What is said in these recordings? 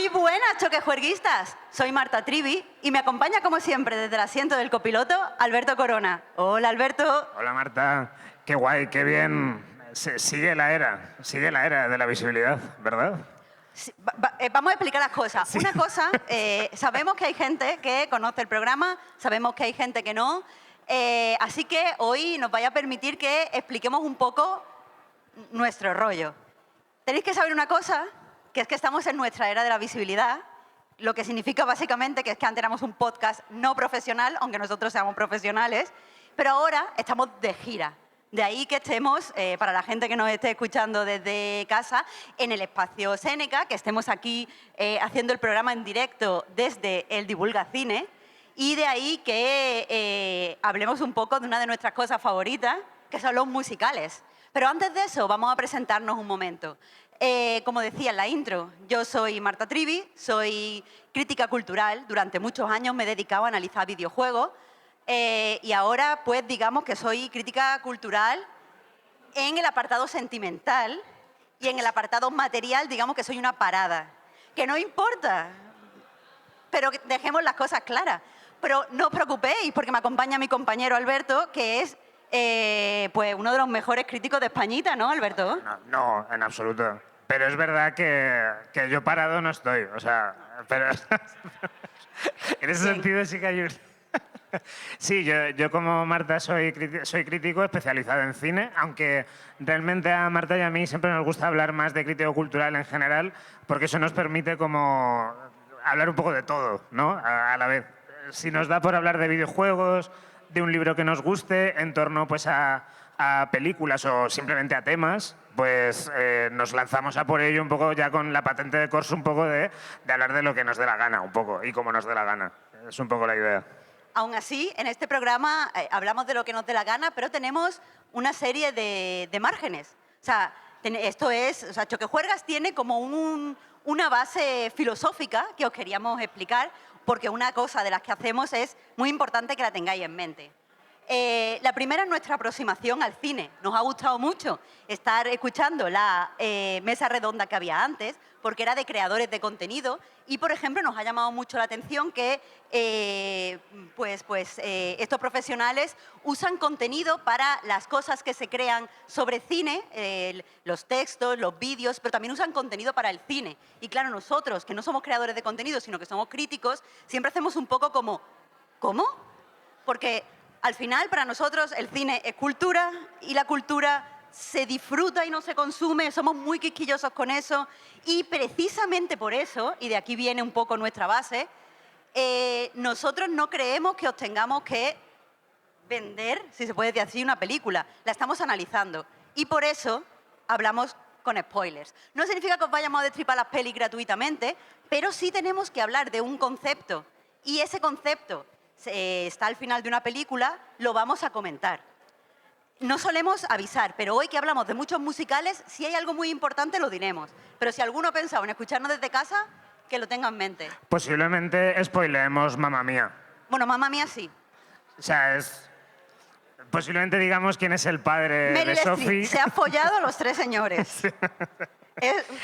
Muy buenas, choquejuerguistas. Soy Marta Trivi y me acompaña, como siempre, desde el asiento del copiloto, Alberto Corona. Hola, Alberto. Hola Marta, qué guay, qué bien. Sigue la era de la visibilidad, ¿verdad? Sí, vamos a explicar las cosas. Sí. Una cosa, sabemos que hay gente que conoce el programa, sabemos que hay gente que no, así que hoy nos vaya a permitir que expliquemos un poco nuestro rollo. Tenéis que saber una cosa, que es que estamos en nuestra era de la visibilidad, lo que significa básicamente que es que antes éramos un podcast no profesional, aunque nosotros seamos profesionales, pero ahora estamos de gira. De ahí que estemos, para la gente que nos esté escuchando desde casa, en el espacio Séneca, que estemos aquí haciendo el programa en directo desde el Divulga Cine, y de ahí que hablemos un poco de una de nuestras cosas favoritas, que son los musicales. Pero antes de eso, vamos a presentarnos un momento. Como decía en la intro, yo soy Marta Trivi, soy crítica cultural. Durante muchos años me he dedicado a analizar videojuegos y ahora, pues, digamos que soy crítica cultural en el apartado sentimental y en el apartado material, digamos que soy una parada. Que no importa, pero dejemos las cosas claras. Pero no os preocupéis, porque me acompaña mi compañero Alberto, que es pues uno de los mejores críticos de Españita, ¿no, Alberto? No, en absoluto. Pero es verdad que yo parado no estoy, o sea, pero en ese sentido sí que hay un... Sí, yo como Marta soy crítico especializado en cine, aunque realmente a Marta y a mí siempre nos gusta hablar más de crítico cultural en general, porque eso nos permite como hablar un poco de todo, ¿no? A la vez. Si nos da por hablar de videojuegos, de un libro que nos guste, en torno pues a películas o simplemente a temas, pues nos lanzamos a por ello un poco ya con la patente de corso, un poco de hablar de lo que nos dé la gana, un poco, y como nos dé la gana. Es un poco la idea. Aún así, en este programa hablamos de lo que nos dé la gana, pero tenemos una serie de márgenes. O sea, Choquejuergas tiene como una base filosófica que os queríamos explicar, porque una cosa de las que hacemos es muy importante que la tengáis en mente. La primera es nuestra aproximación al cine. Nos ha gustado mucho estar escuchando la mesa redonda que había antes, porque era de creadores de contenido y, por ejemplo, nos ha llamado mucho la atención que estos profesionales usan contenido para las cosas que se crean sobre cine, los textos, los vídeos, pero también usan contenido para el cine. Y claro, nosotros, que no somos creadores de contenido, sino que somos críticos, siempre hacemos un poco como, ¿cómo? Porque al final, para nosotros, el cine es cultura y la cultura se disfruta y no se consume. Somos muy quisquillosos con eso. Y precisamente por eso, y de aquí viene un poco nuestra base, nosotros no creemos que os tengamos que vender, si se puede decir así, una película. La estamos analizando. Y por eso hablamos con spoilers. No significa que os vayamos a destripar las pelis gratuitamente, pero sí tenemos que hablar de un concepto. Y ese concepto está al final de una película, lo vamos a comentar. No solemos avisar, pero hoy que hablamos de muchos musicales, si hay algo muy importante lo diremos. Pero si alguno ha pensado en escucharnos desde casa, que lo tenga en mente. Posiblemente spoileemos Mamma Mía. Bueno, Mamma Mía sí. O sea, posiblemente digamos quién es el padre Meryl de Streep Sophie. se ha follado a los tres señores. Sí.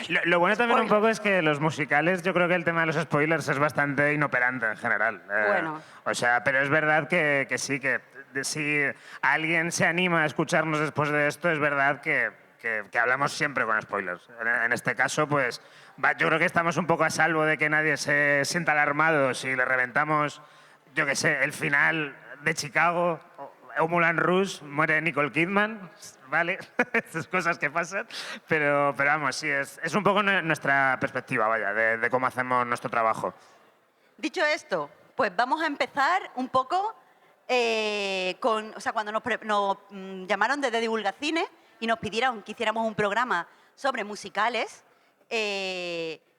Lo bueno también un poco es que los musicales, yo creo que el tema de los spoilers es bastante inoperante en general. Bueno. O sea, pero es verdad que sí, que si alguien se anima a escucharnos después de esto, es verdad que hablamos siempre con spoilers. En este caso, pues yo creo que estamos un poco a salvo de que nadie se sienta alarmado si le reventamos, yo qué sé, el final de Chicago o Moulin Rouge, muere Nicole Kidman. ¿Vale? Esas cosas que pasan, pero vamos, sí, es un poco nuestra perspectiva, vaya, de cómo hacemos nuestro trabajo. Dicho esto, pues vamos a empezar un poco cuando nos llamaron desde Divulga Cine y nos pidieron que hiciéramos un programa sobre musicales,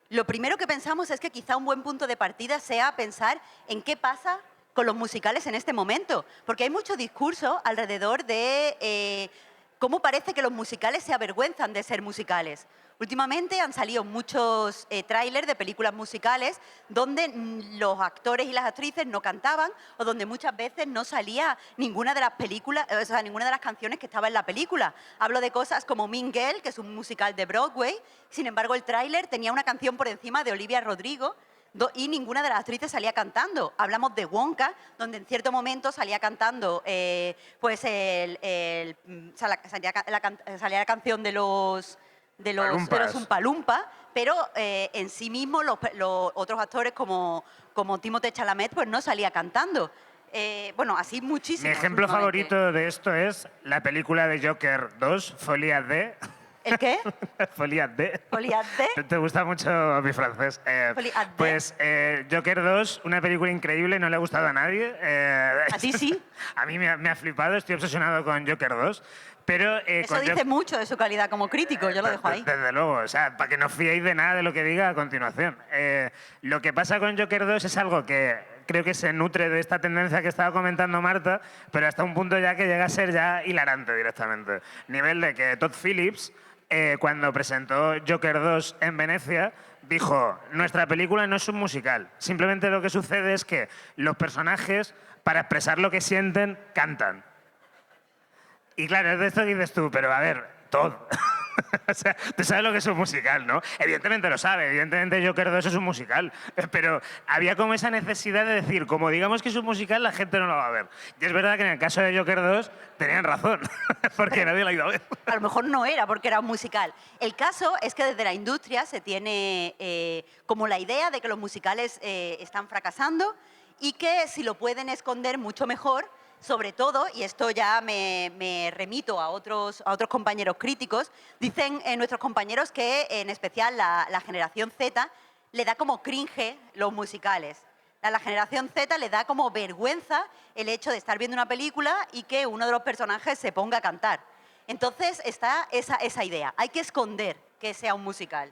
lo primero que pensamos es que quizá un buen punto de partida sea pensar en qué pasa con los musicales en este momento, porque hay mucho discurso alrededor de cómo parece que los musicales se avergüenzan de ser musicales. Últimamente han salido muchos tráilers de películas musicales donde los actores y las actrices no cantaban o donde muchas veces no salía ninguna de las películas, o sea, ninguna de las canciones que estaba en la película. Hablo de cosas como Mean Girl, que es un musical de Broadway. Sin embargo, el tráiler tenía una canción por encima de Olivia Rodrigo y ninguna de las actrices salía cantando. Hablamos de Wonka, donde en cierto momento salía cantando pues salía la canción de los Oompa Loompa, pero en sí mismo los otros actores como Timothée Chalamet pues no salía cantando. Bueno, así muchísimos. Mi ejemplo últimamente. favorito de esto es la película de Joker 2, Folie D. ¿El qué? Folie D. Folie D. ¿Te gusta mucho mi francés? Folie D. Pues Joker 2, una película increíble, no le ha gustado a nadie. ¿A ti sí? A mí me ha flipado, estoy obsesionado con Joker 2. Pero, Eso dice mucho de su calidad como crítico, yo lo dejo ahí. Desde luego, o sea, para que no os fiéis de nada de lo que diga a continuación. Lo que pasa con Joker 2 es algo que creo que se nutre de esta tendencia que estaba comentando Marta, pero hasta un punto ya que llega a ser ya hilarante directamente. Nivel de que Todd Phillips, cuando presentó Joker 2 en Venecia, dijo, nuestra película no es un musical. Simplemente lo que sucede es que los personajes, para expresar lo que sienten, cantan. Y claro, es de esto que dices tú, pero a ver, todo. O sea, tú sabes lo que es un musical, ¿no? Evidentemente lo sabe, evidentemente Joker 2 es un musical, pero había como esa necesidad de decir, como digamos que es un musical, la gente no lo va a ver. Y es verdad que en el caso de Joker 2 tenían razón, porque nadie lo ha ido a ver. A lo mejor no era porque era un musical. El caso es que desde la industria se tiene como la idea de que los musicales están fracasando y que si lo pueden esconder mucho mejor, sobre todo, y esto ya me remito a otros compañeros críticos, dicen nuestros compañeros que en especial la generación Z le da como cringe los musicales. A la generación Z le da como vergüenza el hecho de estar viendo una película y que uno de los personajes se ponga a cantar. Entonces está esa idea, hay que esconder que sea un musical.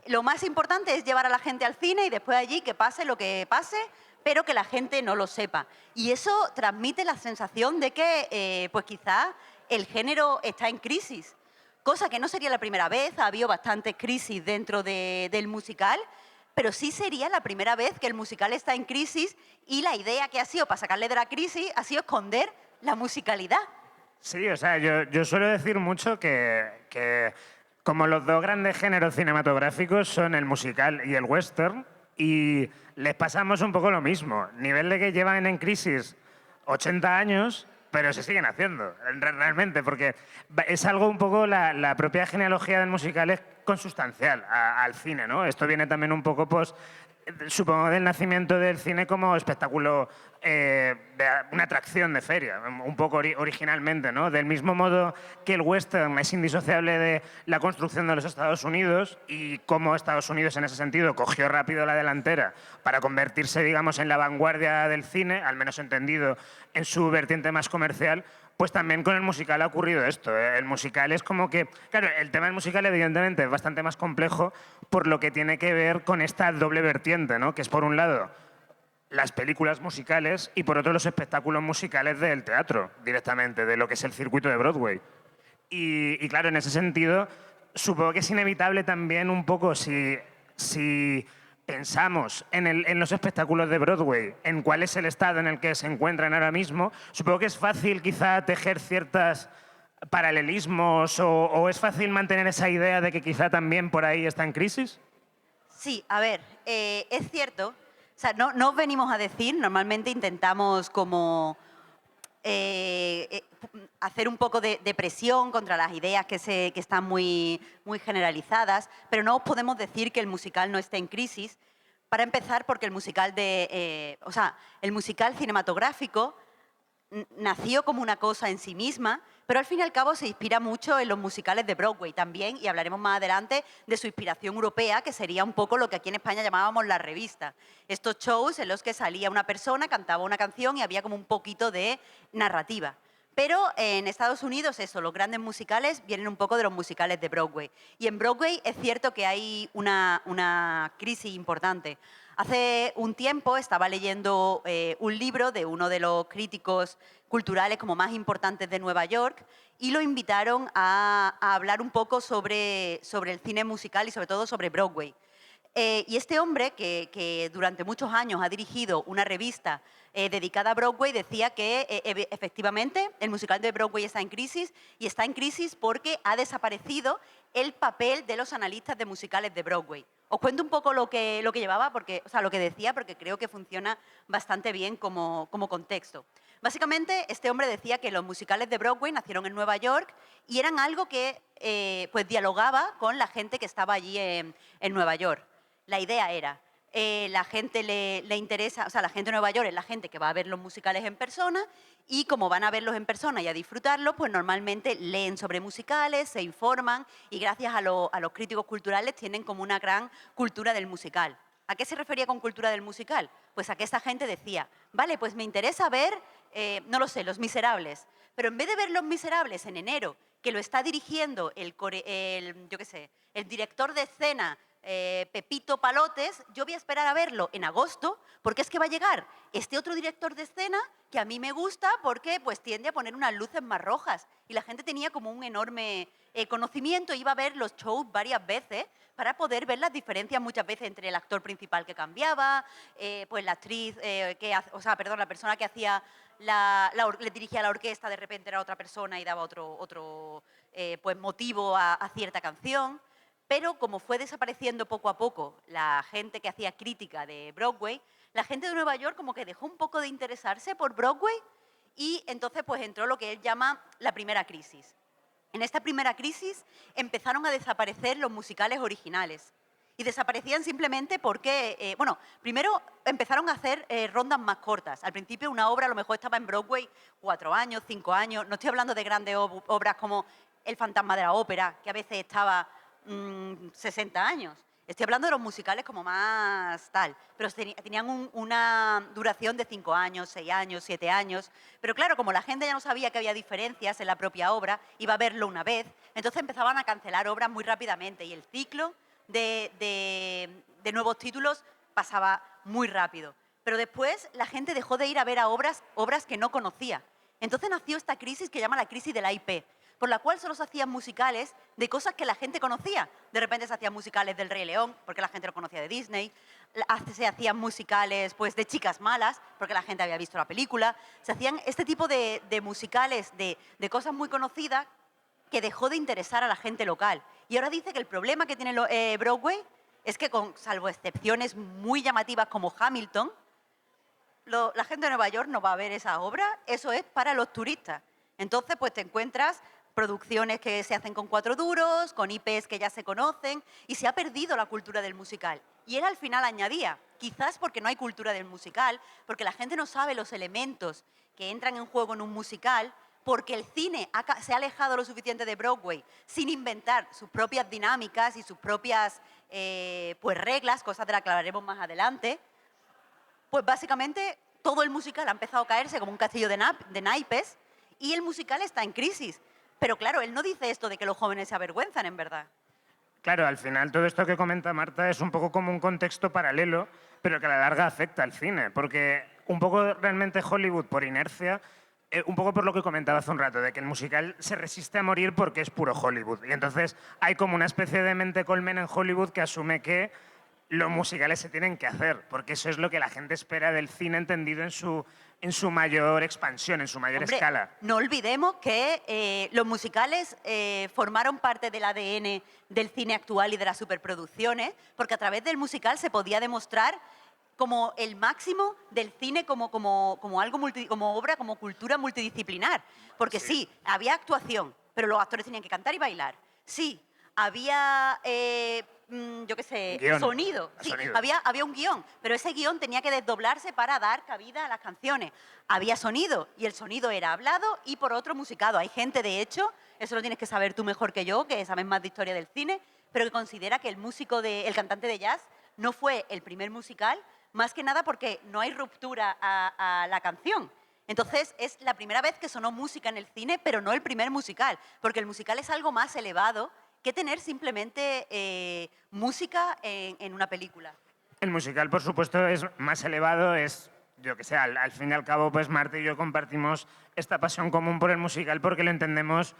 Lo más importante es llevar a la gente al cine y después allí que pase lo que pase, pero que la gente no lo sepa. Y eso transmite la sensación de que pues quizá el género está en crisis, cosa que no sería la primera vez, ha habido bastantes crisis dentro del musical, pero sí sería la primera vez que el musical está en crisis y la idea que ha sido para sacarle de la crisis ha sido esconder la musicalidad. Sí, o sea, yo suelo decir mucho que como los dos grandes géneros cinematográficos son el musical y el western, y les pasamos un poco lo mismo. Nivel de que llevan en crisis 80 años, pero se siguen haciendo, realmente, porque es algo un poco la propia genealogía del musical es consustancial al cine, ¿no? Esto viene también un poco, pues, supongo, del nacimiento del cine como espectáculo, de una atracción de feria, un poco originalmente, ¿no? Del mismo modo que el western es indisociable de la construcción de los Estados Unidos y cómo Estados Unidos en ese sentido cogió rápido la delantera para convertirse, digamos, en la vanguardia del cine, al menos entendido en su vertiente más comercial, pues también con el musical ha ocurrido esto. El musical es como que... Claro, el tema del musical evidentemente es bastante más complejo por lo que tiene que ver con esta doble vertiente, ¿no? Que es por un lado las películas musicales y por otro los espectáculos musicales del teatro, directamente, de lo que es el circuito de Broadway. Y claro, en ese sentido, supongo que es inevitable también un poco si pensamos en los espectáculos de Broadway, en cuál es el estado en el que se encuentran ahora mismo, supongo que es fácil quizá tejer ciertos paralelismos o es fácil mantener esa idea de que quizá también por ahí está en crisis. Sí, a ver, es cierto. O sea, no os venimos a decir, normalmente intentamos como hacer un poco de presión contra las ideas que están muy generalizadas, pero no os podemos decir que el musical no esté en crisis. Para empezar, porque el musical el musical cinematográfico nació como una cosa en sí misma, pero al fin y al cabo se inspira mucho en los musicales de Broadway también, y hablaremos más adelante de su inspiración europea, que sería un poco lo que aquí en España llamábamos la revista. Estos shows en los que salía una persona, cantaba una canción y había como un poquito de narrativa. Pero en Estados Unidos, eso, los grandes musicales vienen un poco de los musicales de Broadway. Y en Broadway es cierto que hay una crisis importante. Hace un tiempo estaba leyendo un libro de uno de los críticos culturales como más importantes de Nueva York y lo invitaron a hablar un poco sobre el cine musical y sobre todo sobre Broadway. Y este hombre, que durante muchos años ha dirigido una revista dedicada a Broadway, decía que efectivamente el musical de Broadway está en crisis y está en crisis porque ha desaparecido el papel de los analistas de musicales de Broadway. Os cuento un poco lo que llevaba, porque, o sea, lo que decía, porque creo que funciona bastante bien como contexto. Básicamente, este hombre decía que los musicales de Broadway nacieron en Nueva York y eran algo que pues dialogaba con la gente que estaba allí en Nueva York. La idea era, la gente le interesa, o sea, la gente de Nueva York es la gente que va a ver los musicales en persona y como van a verlos en persona y a disfrutarlos, pues normalmente leen sobre musicales, se informan y gracias a los críticos culturales tienen como una gran cultura del musical. ¿A qué se refería con cultura del musical? Pues a que esa gente decía, vale, pues me interesa ver, no lo sé, Los Miserables, pero en vez de ver Los Miserables en enero, que lo está dirigiendo el director de escena Pepito Palotes, yo voy a esperar a verlo en agosto, porque es que va a llegar este otro director de escena que a mí me gusta porque pues tiende a poner unas luces más rojas. Y la gente tenía como un enorme conocimiento, iba a ver los shows varias veces para poder ver las diferencias muchas veces entre el actor principal que cambiaba, pues la actriz, la persona que hacía le dirigía la orquesta, de repente era otra persona y daba otro pues motivo a cierta canción. Pero como fue desapareciendo poco a poco la gente que hacía crítica de Broadway, la gente de Nueva York como que dejó un poco de interesarse por Broadway y entonces pues entró lo que él llama la primera crisis. En esta primera crisis empezaron a desaparecer los musicales originales y desaparecían simplemente porque, primero empezaron a hacer rondas más cortas. Al principio una obra a lo mejor estaba en Broadway 4 años, 5 años, no estoy hablando de grandes obras como El Fantasma de la Ópera, que a veces estaba 60 años. Estoy hablando de los musicales como más tal, pero tenían una duración de 5 años, 6 años, 7 años. Pero claro, como la gente ya no sabía que había diferencias en la propia obra, iba a verlo una vez, entonces empezaban a cancelar obras muy rápidamente y el ciclo de nuevos títulos pasaba muy rápido. Pero después la gente dejó de ir a ver a obras que no conocía. Entonces nació esta crisis que llama la crisis de la IP, por la cual solo se hacían musicales de cosas que la gente conocía. De repente se hacían musicales del Rey León, porque la gente lo conocía de Disney. Se hacían musicales pues, de chicas malas, porque la gente había visto la película. Se hacían este tipo de musicales de cosas muy conocidas que dejó de interesar a la gente local. Y ahora dice que el problema que tiene Broadway es que, salvo excepciones muy llamativas como Hamilton, la gente de Nueva York no va a ver esa obra, eso es para los turistas. Entonces, pues te encuentras producciones que se hacen con 4 duros, con IPs que ya se conocen, y se ha perdido la cultura del musical. Y él al final añadía, quizás porque no hay cultura del musical, porque la gente no sabe los elementos que entran en juego en un musical, porque el cine se ha alejado lo suficiente de Broadway sin inventar sus propias dinámicas y sus propias pues reglas, cosas de las que hablaremos más adelante. Pues básicamente todo el musical ha empezado a caerse como un castillo de naipes y el musical está en crisis. Pero claro, él no dice esto de que los jóvenes se avergüenzan, en verdad. Claro, al final todo esto que comenta Marta es un poco como un contexto paralelo, pero que a la larga afecta al cine, porque un poco realmente Hollywood por inercia, un poco por lo que comentaba hace un rato, de que el musical se resiste a morir porque es puro Hollywood. Y entonces hay como una especie de mente colmen en Hollywood que asume que los musicales se tienen que hacer, porque eso es lo que la gente espera del cine entendido en su mayor expansión, en su mayor escala. No olvidemos que los musicales formaron parte del ADN del cine actual y de las superproducciones, porque a través del musical se podía demostrar como el máximo del cine como algo como obra, como cultura multidisciplinar. Porque sí, había actuación, pero los actores tenían que cantar y bailar. Sí, había sonido. Sí, sonido. había un guión, pero ese guión tenía que desdoblarse para dar cabida a las canciones. Había sonido, y el sonido era hablado y por otro musicado. Hay gente, de hecho, eso lo tienes que saber tú mejor que yo, que sabes más de historia del cine, pero que considera que el cantante de jazz no fue el primer musical, más que nada porque no hay ruptura a la canción. Entonces, es la primera vez que sonó música en el cine, pero no el primer musical, porque el musical es algo más elevado que tener simplemente música en una película. El musical, por supuesto, es más elevado, es, yo que sé, al fin y al cabo, pues Marta y yo compartimos esta pasión común por el musical porque lo entendemos,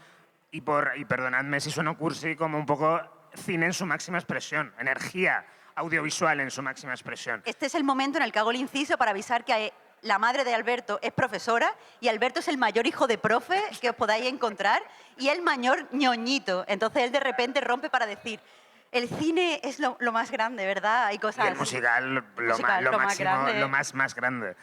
y perdonadme si sueno cursi, como un poco cine en su máxima expresión, energía audiovisual en su máxima expresión. Este es el momento en el que hago el inciso para avisar que la madre de Alberto es profesora y Alberto es el mayor hijo de profe que os podáis encontrar y el mayor ñoñito. Entonces él de repente rompe para decir, el cine es lo más grande, ¿verdad? Hay cosas... Y el musical, lo más máximo, grande. lo más grande.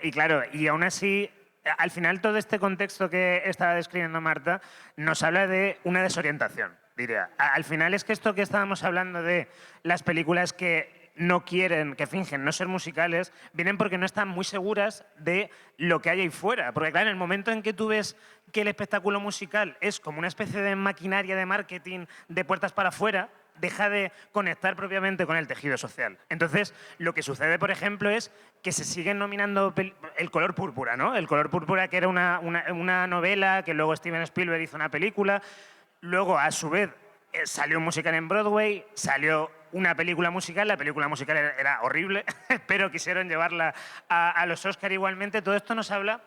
Y claro, y aún así, al final todo este contexto que estaba describiendo Marta nos habla de una desorientación, diría. Al final es que esto que estábamos hablando de las películas que no quieren, que fingen no ser musicales, vienen porque no están muy seguras de lo que hay ahí fuera. Porque claro, en el momento en que tú ves que el espectáculo musical es como una especie de maquinaria de marketing de puertas para afuera, deja de conectar propiamente con el tejido social. Entonces, lo que sucede, por ejemplo, es que se siguen nominando El color púrpura, ¿no? El color púrpura, que era una novela, que luego Steven Spielberg hizo una película. Luego, a su vez, salió un musical en Broadway, salió una película musical, la película musical era horrible, pero quisieron llevarla a los Oscar igualmente. Todo esto nos habla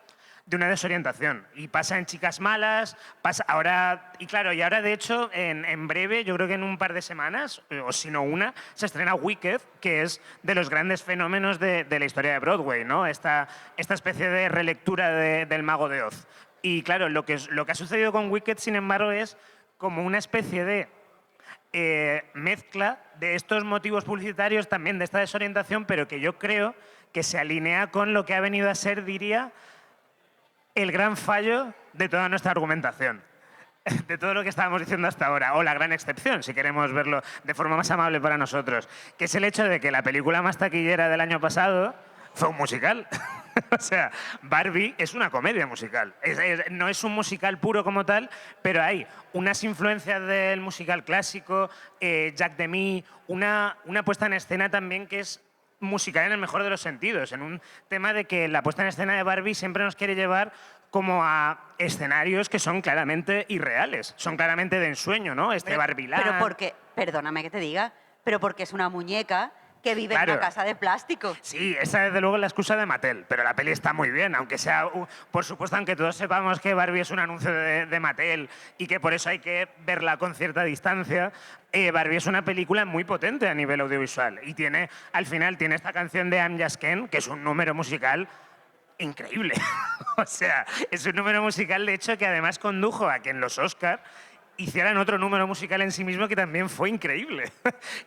de una desorientación. Y pasa en Chicas Malas, pasa ahora... Y claro, y ahora de hecho, en breve, yo creo que en un par de semanas, o si no una, se estrena Wicked, que es de los grandes fenómenos de la historia de Broadway, ¿no? Esta especie de relectura del Mago de Oz. Y claro, lo que ha sucedido con Wicked, sin embargo, es como una especie de mezcla de estos motivos publicitarios, también de esta desorientación, pero que yo creo que se alinea con lo que ha venido a ser, diría, el gran fallo de toda nuestra argumentación, de todo lo que estábamos diciendo hasta ahora, o la gran excepción, si queremos verlo de forma más amable para nosotros, que es el hecho de que la película más taquillera del año pasado fue un musical. O sea, Barbie es una comedia musical. No es un musical puro como tal, pero hay unas influencias del musical clásico, Jack Demy, una puesta en escena también que es musical en el mejor de los sentidos, en un tema de que la puesta en escena de Barbie siempre nos quiere llevar como a escenarios que son claramente irreales, son claramente de ensueño, ¿no? Barbieland. Pero porque, perdóname que te diga, pero porque es una muñeca que vive en una casa de plástico. Sí, esa desde luego es la excusa de Mattel, pero la peli está muy bien, aunque sea, por supuesto, aunque todos sepamos que Barbie es un anuncio de Mattel y que por eso hay que verla con cierta distancia, Barbie es una película muy potente a nivel audiovisual y al final tiene esta canción de I'm Just Ken, que es un número musical increíble. O sea, es un número musical, de hecho, que además condujo a que en los Oscar hicieran otro número musical en sí mismo que también fue increíble.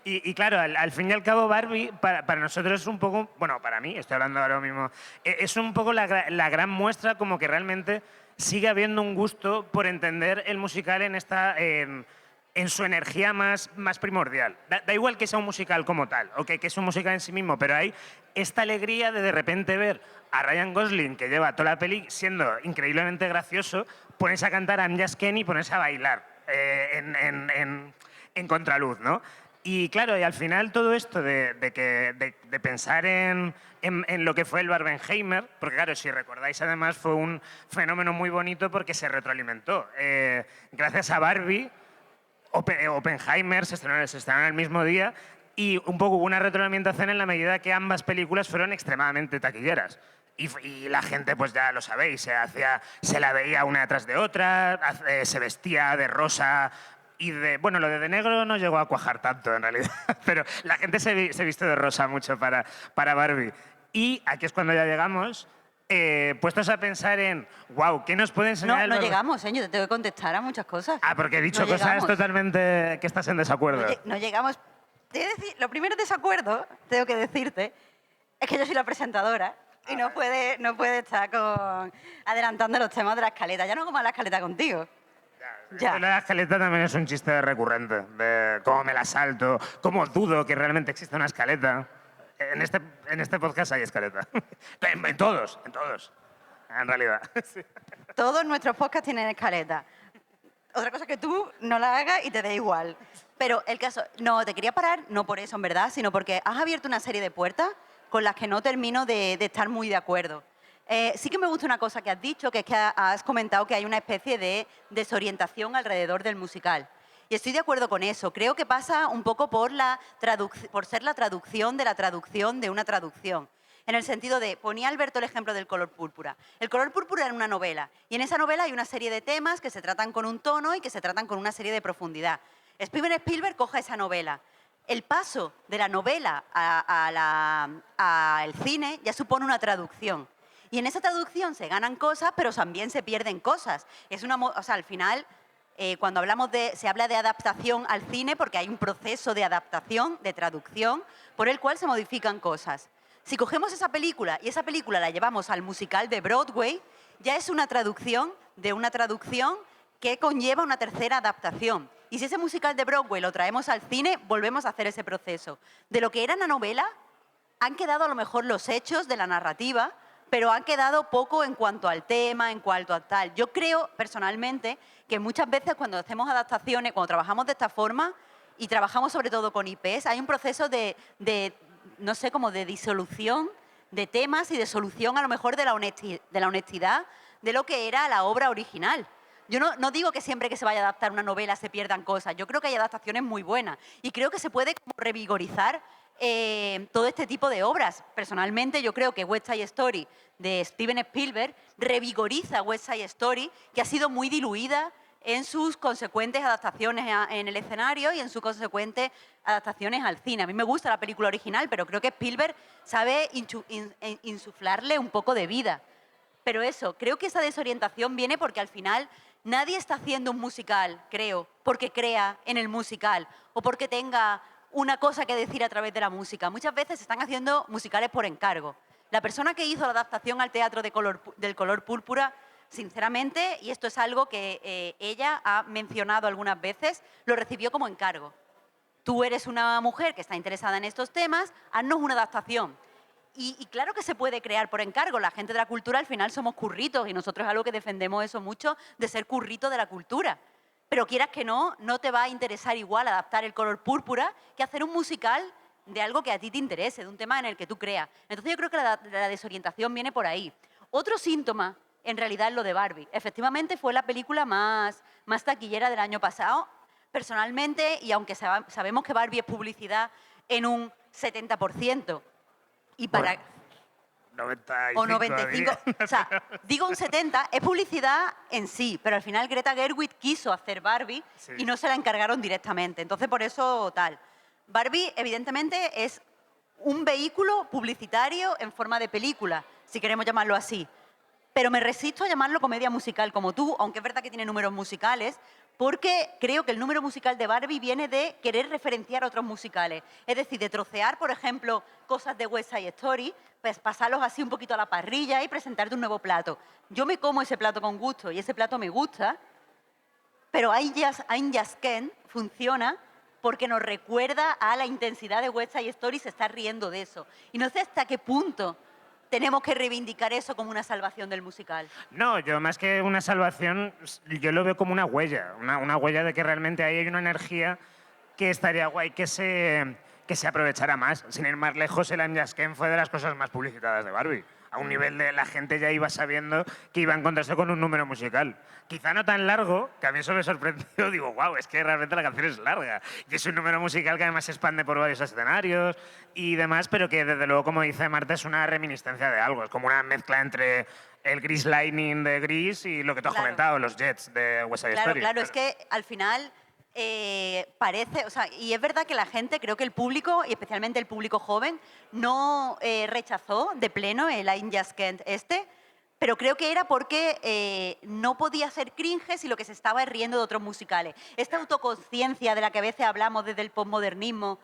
Y claro, al fin y al cabo, Barbie, para nosotros es un poco, bueno, para mí, estoy hablando ahora mismo, es un poco la gran muestra como que realmente sigue habiendo un gusto por entender el musical en su energía más primordial. Da igual que sea un musical como tal, o que es un musical en sí mismo, pero hay esta alegría de repente ver a Ryan Gosling, que lleva toda la peli siendo increíblemente gracioso, ponerse a cantar I'm Just Ken y ponerse a bailar en contraluz, ¿no? Y claro, y al final todo esto de pensar en lo que fue el Barbenheimer, porque claro, si recordáis además fue un fenómeno muy bonito porque se retroalimentó. Gracias a Barbie, Oppenheimer se estrenaron el mismo día y un poco hubo una retroalimentación en la medida que ambas películas fueron extremadamente taquilleras. Y la gente, pues ya lo sabéis, se la veía una detrás de otra, se vestía de rosa y bueno, lo de negro no llegó a cuajar tanto en realidad, pero la gente se viste de rosa mucho para Barbie. Y aquí es cuando ya llegamos, puestos a pensar en, wow, ¿qué nos puede enseñar? No llegamos, yo te tengo que contestar a muchas cosas. Ah, porque he dicho No cosas llegamos. totalmente que estás en desacuerdo. No llegamos. Te voy a decir, lo primero desacuerdo, tengo que decirte, es que yo soy la presentadora y no puede estar adelantando los temas de la escaleta. Ya no hago más la escaleta contigo. Ya. La escaleta también es un chiste recurrente, de cómo me la salto, cómo dudo que realmente exista una escaleta. En este podcast hay escaleta. En todos, en realidad. Sí. Todos nuestros podcasts tienen escaleta. Otra cosa es que tú no la hagas y te dé igual. Pero el caso, no, te quería parar, no por eso en verdad, sino porque has abierto una serie de puertas con las que no termino de estar muy de acuerdo. Sí que me gusta una cosa que has dicho, que es que has comentado que hay una especie de desorientación alrededor del musical. Y estoy de acuerdo con eso. Creo que pasa un poco por ser la traducción de una traducción. En el sentido de, ponía Alberto el ejemplo del color púrpura. El color púrpura era una novela. Y en esa novela hay una serie de temas que se tratan con un tono y que se tratan con una serie de profundidad. Steven Spielberg coge esa novela. El paso de la novela al cine ya supone una traducción. Y en esa traducción se ganan cosas, pero también se pierden cosas. Al final, cuando se habla de adaptación al cine porque hay un proceso de adaptación, de traducción, por el cual se modifican cosas. Si cogemos esa película y esa película la llevamos al musical de Broadway, ya es una traducción de una traducción que conlleva una tercera adaptación. Y si ese musical de Broadway lo traemos al cine, volvemos a hacer ese proceso. De lo que era una novela, han quedado a lo mejor los hechos de la narrativa, pero han quedado poco en cuanto al tema, en cuanto a tal. Yo creo, personalmente, que muchas veces cuando hacemos adaptaciones, cuando trabajamos de esta forma, y trabajamos sobre todo con IPs, hay un proceso no sé, como de disolución de temas y de solución a lo mejor de la honestidad de lo que era la obra original. Yo no digo que siempre que se vaya a adaptar una novela se pierdan cosas. Yo creo que hay adaptaciones muy buenas y creo que se puede como revigorizar todo este tipo de obras. Personalmente, yo creo que West Side Story de Steven Spielberg revigoriza West Side Story, que ha sido muy diluida en sus consecuentes adaptaciones en el escenario y en sus consecuentes adaptaciones al cine. A mí me gusta la película original, pero creo que Spielberg sabe insuflarle un poco de vida. Pero eso, creo que esa desorientación viene porque al final nadie está haciendo un musical, creo, porque crea en el musical o porque tenga una cosa que decir a través de la música. Muchas veces se están haciendo musicales por encargo. La persona que hizo la adaptación al teatro del color púrpura, sinceramente, y esto es algo que ella ha mencionado algunas veces, lo recibió como encargo. Tú eres una mujer que está interesada en estos temas, haznos una adaptación. Y claro que se puede crear por encargo. La gente de la cultura al final somos curritos y nosotros es algo que defendemos eso mucho, de ser currito de la cultura. Pero quieras que no te va a interesar igual adaptar el color púrpura que hacer un musical de algo que a ti te interese, de un tema en el que tú creas. Entonces yo creo que la desorientación viene por ahí. Otro síntoma, en realidad, es lo de Barbie. Efectivamente fue la película más taquillera del año pasado. Personalmente, y aunque sabemos que Barbie es publicidad en un 70%, y para... Bueno, 95 o 95, o sea, digo un 70, es publicidad en sí, pero al final Greta Gerwig quiso hacer Barbie y no se la encargaron directamente, entonces por eso tal. Barbie, evidentemente, es un vehículo publicitario en forma de película, si queremos llamarlo así, pero me resisto a llamarlo comedia musical como tú, aunque es verdad que tiene números musicales, porque creo que el número musical de Barbie viene de querer referenciar otros musicales. Es decir, de trocear, por ejemplo, cosas de West Side Story, pues pasarlos así un poquito a la parrilla y presentarte un nuevo plato. Yo me como ese plato con gusto y ese plato me gusta, pero I'm Just Ken funciona porque nos recuerda a la intensidad de West Side Story y se está riendo de eso. Y no sé hasta qué punto tenemos que reivindicar eso como una salvación del musical. No, yo más que una salvación, yo lo veo como una huella de que realmente ahí hay una energía que estaría guay que se aprovechara más. Sin ir más lejos, el I'm Just Ken fue de las cosas más publicitadas de Barbie. A un nivel de la gente ya iba sabiendo que iba a encontrarse con un número musical. Quizá no tan largo, que a mí eso me sorprendió. Digo, wow, es que realmente la canción es larga. Y es un número musical que además se expande por varios escenarios y demás, pero que desde luego, como dice Marta, es una reminiscencia de algo. Es como una mezcla entre el Grease Lightning de Grease y lo que tú has comentado, los Jets de West Side Story. Claro, es que al final... parece, o sea, y es verdad que la gente, creo que el público, y especialmente el público joven, no rechazó de pleno el I'm Just Kent pero creo que era porque no podía ser cringe si lo que se estaba es riendo de otros musicales. Esta autoconsciencia de la que a veces hablamos desde el postmodernismo,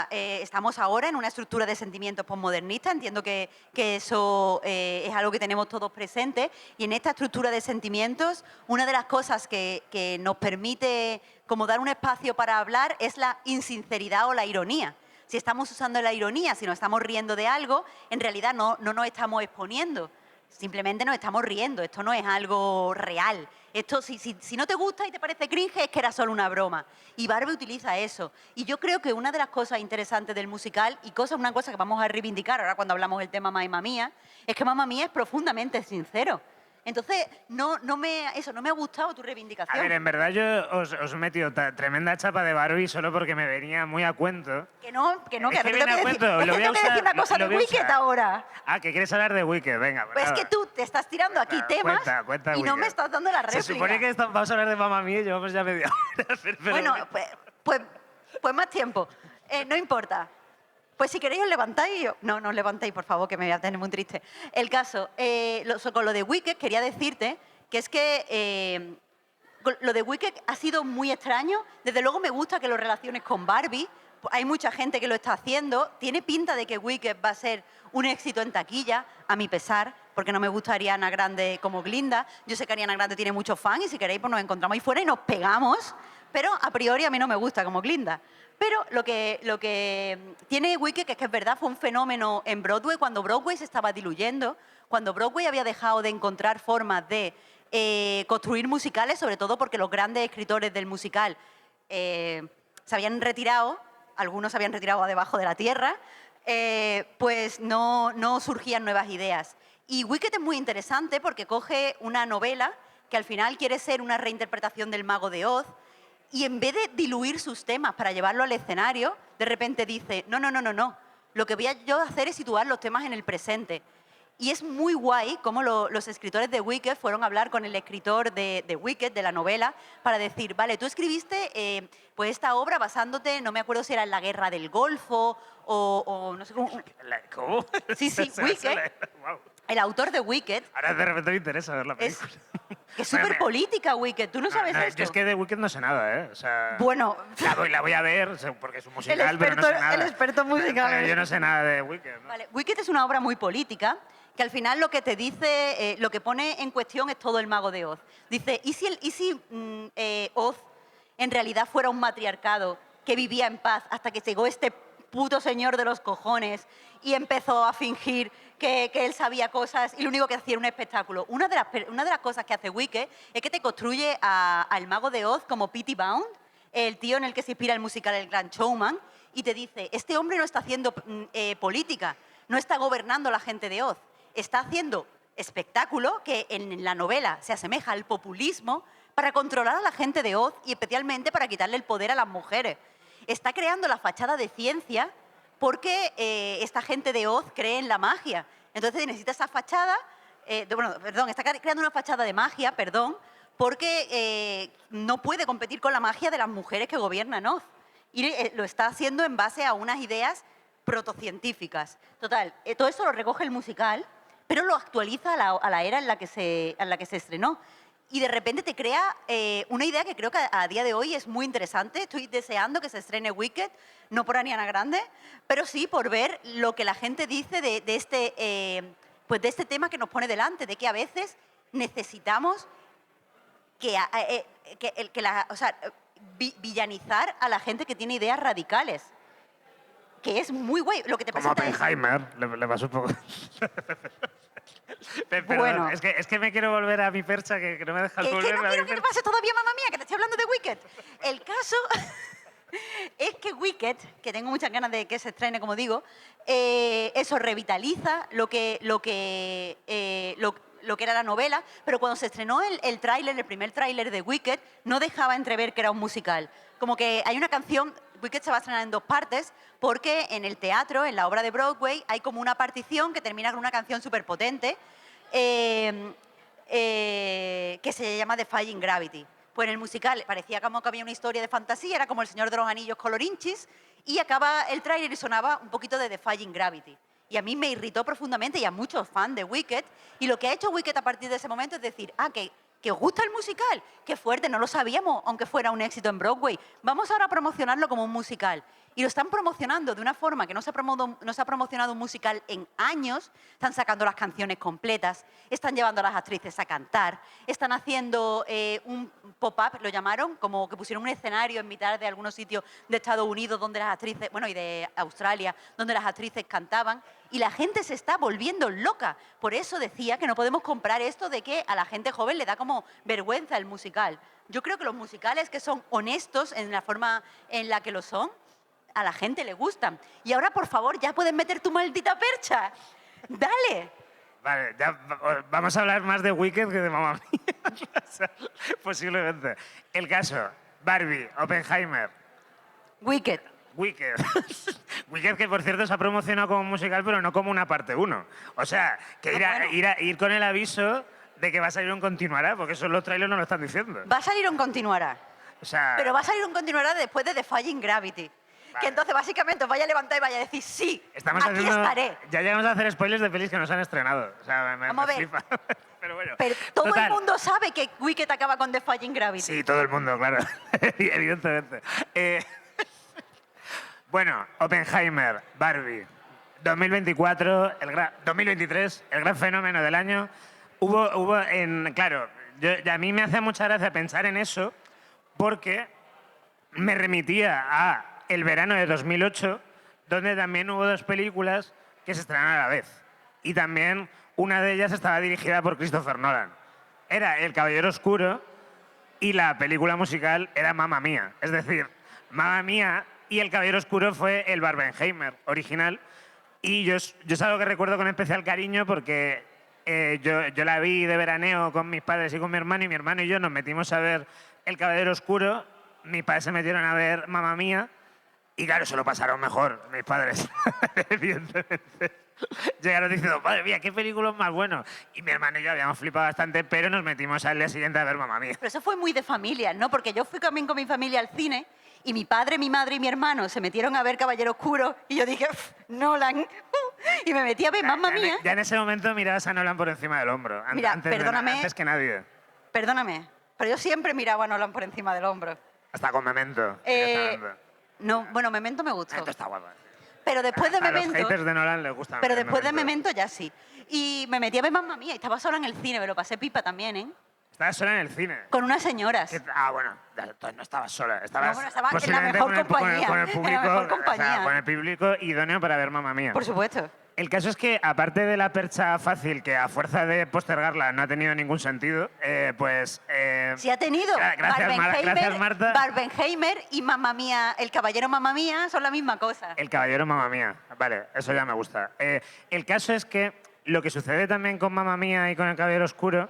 estamos ahora en una estructura de sentimientos postmodernistas, entiendo que eso es algo que tenemos todos presentes, y en esta estructura de sentimientos, una de las cosas que nos permite como dar un espacio para hablar es la insinceridad o la ironía. Si estamos usando la ironía, si nos estamos riendo de algo, en realidad no nos estamos exponiendo. Simplemente nos estamos riendo, esto no es algo real. Esto, si no te gusta y te parece cringe, es que era solo una broma. Y Barbie utiliza eso. Y yo creo que una de las cosas interesantes del musical, y una cosa que vamos a reivindicar ahora cuando hablamos del tema Mamma Mía, es que Mamma Mía es profundamente sincero. Entonces, no me ha gustado tu reivindicación. A ver, en verdad yo os he metido tremenda chapa de Barbie solo porque me venía muy a cuento. Que no, Es que que no te viene a tengo que cuento, decir, lo voy a tengo que decir usar, una cosa lo de voy a Wicked usar. ahora. Ah, que quieres hablar de Wicked, venga. Pues es nada. que tú te estás tirando aquí temas Cuenta y no Wicked. me estás dando la réplica. Se supone que vamos a hablar de Mamma Mía y llevamos ya media hora. Pero Bueno, pues más tiempo. No importa. Pues si queréis os levantáis. No, no os levantéis, por favor, que me voy a tener muy triste. El caso, con lo de Wicked quería decirte que es que lo de Wicked ha sido muy extraño. Desde luego me gusta que lo relaciones con Barbie. Hay mucha gente que lo está haciendo. Tiene pinta de que Wicked va a ser un éxito en taquilla, a mi pesar, porque no me gusta Ariana Grande como Glinda. Yo sé que Ariana Grande tiene muchos fans y si queréis pues nos encontramos ahí fuera y nos pegamos. Pero a priori a mí no me gusta como Glinda. Pero lo que tiene Wicked, que es verdad, fue un fenómeno en Broadway, cuando Broadway se estaba diluyendo, cuando Broadway había dejado de encontrar formas de construir musicales, sobre todo porque los grandes escritores del musical se habían retirado, algunos se habían retirado a debajo de la tierra, pues no surgían nuevas ideas. Y Wicked es muy interesante porque coge una novela que al final quiere ser una reinterpretación del Mago de Oz, y en vez de diluir sus temas para llevarlo al escenario, de repente dice, no. Lo que voy a yo hacer es situar los temas en el presente. Y es muy guay cómo los escritores de Wicked fueron a hablar con el escritor de Wicked, de la novela, para decir, vale, tú escribiste pues esta obra basándote, no me acuerdo si era en la Guerra del Golfo o no sé cómo. ¿Cómo? Sí, Wicked. Wow. El autor de Wicked. Ahora de repente me interesa ver la película. Es súper política, Wicked. ¿Tú no sabes esto? Yo es que de Wicked no sé nada, ¿eh? O sea, Bueno, la voy a ver porque es un musical, pero no sé nada. el experto musical. Pero yo no sé nada de Wicked, ¿no? Vale, Wicked es una obra muy política que al final lo que te dice, lo que pone en cuestión es todo el Mago de Oz. Dice, ¿y si Oz en realidad fuera un matriarcado que vivía en paz hasta que llegó este puto señor de los cojones y empezó a fingir que él sabía cosas y lo único que hacía era un espectáculo? Una de las cosas que hace Wicked es que te construye al Mago de Oz como P.T. Bound, el tío en el que se inspira el musical El Gran Showman, y te dice, este hombre no está haciendo política, no está gobernando a la gente de Oz, está haciendo espectáculo que en la novela se asemeja al populismo para controlar a la gente de Oz y especialmente para quitarle el poder a las mujeres. Está creando la fachada de ciencia porque esta gente de Oz cree en la magia. Entonces necesita esa fachada, está creando una fachada de magia, porque no puede competir con la magia de las mujeres que gobiernan Oz. Y lo está haciendo en base a unas ideas protocientíficas. Total, todo eso lo recoge el musical, pero lo actualiza a la era en la que se estrenó. Y de repente te crea una idea que creo que a día de hoy es muy interesante. Estoy deseando que se estrene Wicked, no por Ariana Grande, pero sí por ver lo que la gente dice de este tema que nos pone delante, de que a veces necesitamos villanizar a la gente que tiene ideas radicales. Que es muy guay. Lo que te Como presenta Oppenheimer, le pasó un poco. Perdón, Bueno. es que me quiero volver a mi percha, que no me dejas Que volver no a mi quiero que te percha. pase todavía, mamá mía, que te estoy hablando de Wicked. El caso es que Wicked, que tengo muchas ganas de que se estrene, como digo, eso revitaliza lo que era la novela, pero cuando se estrenó el tráiler, el primer tráiler de Wicked, no dejaba entrever que era un musical. Como que hay una canción, Wicked se va a estrenar en 2 partes, porque en el teatro, en la obra de Broadway, hay como una partición que termina con una canción súper potente que se llama Defying Gravity. Pues en el musical parecía como que había una historia de fantasía, era como El Señor de los Anillos colorinchis, y acaba el tráiler y sonaba un poquito de Defying Gravity. Y a mí me irritó profundamente y a muchos fans de Wicked. Y lo que ha hecho Wicked a partir de ese momento es decir, que os gusta el musical, qué fuerte, no lo sabíamos, aunque fuera un éxito en Broadway. Vamos ahora a promocionarlo como un musical. Y lo están promocionando de una forma que no se ha promocionado un musical en años. Están sacando las canciones completas, están llevando a las actrices a cantar, están haciendo un pop-up, lo llamaron, como que pusieron un escenario en mitad de algunos sitios de Estados Unidos donde las actrices, y de Australia, donde las actrices cantaban. Y la gente se está volviendo loca. Por eso decía que no podemos comprar esto de que a la gente joven le da como vergüenza el musical. Yo creo que los musicales que son honestos en la forma en la que lo son, a la gente le gustan. Y ahora, por favor, ya puedes meter tu maldita percha. Dale. Vale, ya vamos a hablar más de Wicked que de Mamma Mía. O sea, posiblemente. El caso, Barbie, Oppenheimer, Wicked. Wicked. Wicked, que por cierto se ha promocionado como musical, pero no como una parte 1. O sea, que ir con el aviso de que va a salir un continuará, porque eso los trailers no lo están diciendo. Va a salir un continuará. O sea, Pero va a salir un continuará después de Defying Gravity. Vale. Que entonces básicamente os vaya a levantar y vaya a decir, sí, aquí estaré. Ya llegamos a hacer spoilers de pelis que nos han estrenado. O sea, Vamos a ver. flipa. Pero bueno. Pero todo total. el mundo sabe que Wicked acaba con Defying Gravity. Sí, todo el mundo, claro. Evidentemente. Bueno, Oppenheimer, Barbie, 2024, 2023, el gran fenómeno del año. Claro, a mí me hace mucha gracia pensar en eso porque me remitía a el verano de 2008, donde también hubo dos películas que se estrenaron a la vez. Y también una de ellas estaba dirigida por Christopher Nolan. Era El Caballero Oscuro y la película musical era Mamma Mía. Es decir, Mamma Mía y El Caballero Oscuro fue el Barbenheimer original. Y yo es algo que recuerdo con especial cariño porque yo la vi de veraneo con mis padres y con mi hermano y yo nos metimos a ver El Caballero Oscuro. Mis padres se metieron a ver Mamma Mía y claro, se lo pasaron mejor, mis padres, evidentemente. Llegaron diciendo, madre mía, qué película más bueno. Y mi hermano y yo habíamos flipado bastante, pero nos metimos al día siguiente a ver Mamma Mía. Pero eso fue muy de familia, ¿no? Porque yo fui también con mi familia al cine y mi padre, mi madre y mi hermano se metieron a ver Caballero Oscuro y yo dije, Nolan, y me metí a ver Mamma Mía. Ya en ese momento mirabas a Nolan por encima del hombro, Mira, antes que nadie. Perdóname, pero yo siempre miraba a Nolan por encima del hombro. Hasta con Memento. No, bueno, Memento me gustó. Memento está guapo. Pero después de A los Memento... haters de Nolan les gusta. Pero después de Memento ya sí. Y me metí a ver Mamma Mía y estaba sola en el cine, me lo pasé pipa también, ¿eh? Estabas sola en el cine. Con unas señoras. Bueno, entonces no estabas sola. Estabas bueno, estaba en la posiblemente mejor compañía. con el público, En la mejor o sea, compañía. con el público idóneo para ver Mamma Mía. Por supuesto. El caso es que, aparte de la percha fácil, que a fuerza de postergarla no ha tenido ningún sentido, pues... Sí ha tenido. Gracias, Marta. Barbenheimer y Mamma Mía, El Caballero Mamma Mía son la misma cosa. El Caballero Mamma Mía. Vale, eso ya me gusta. El caso es que lo que sucede también con Mamma Mía y con El Caballero Oscuro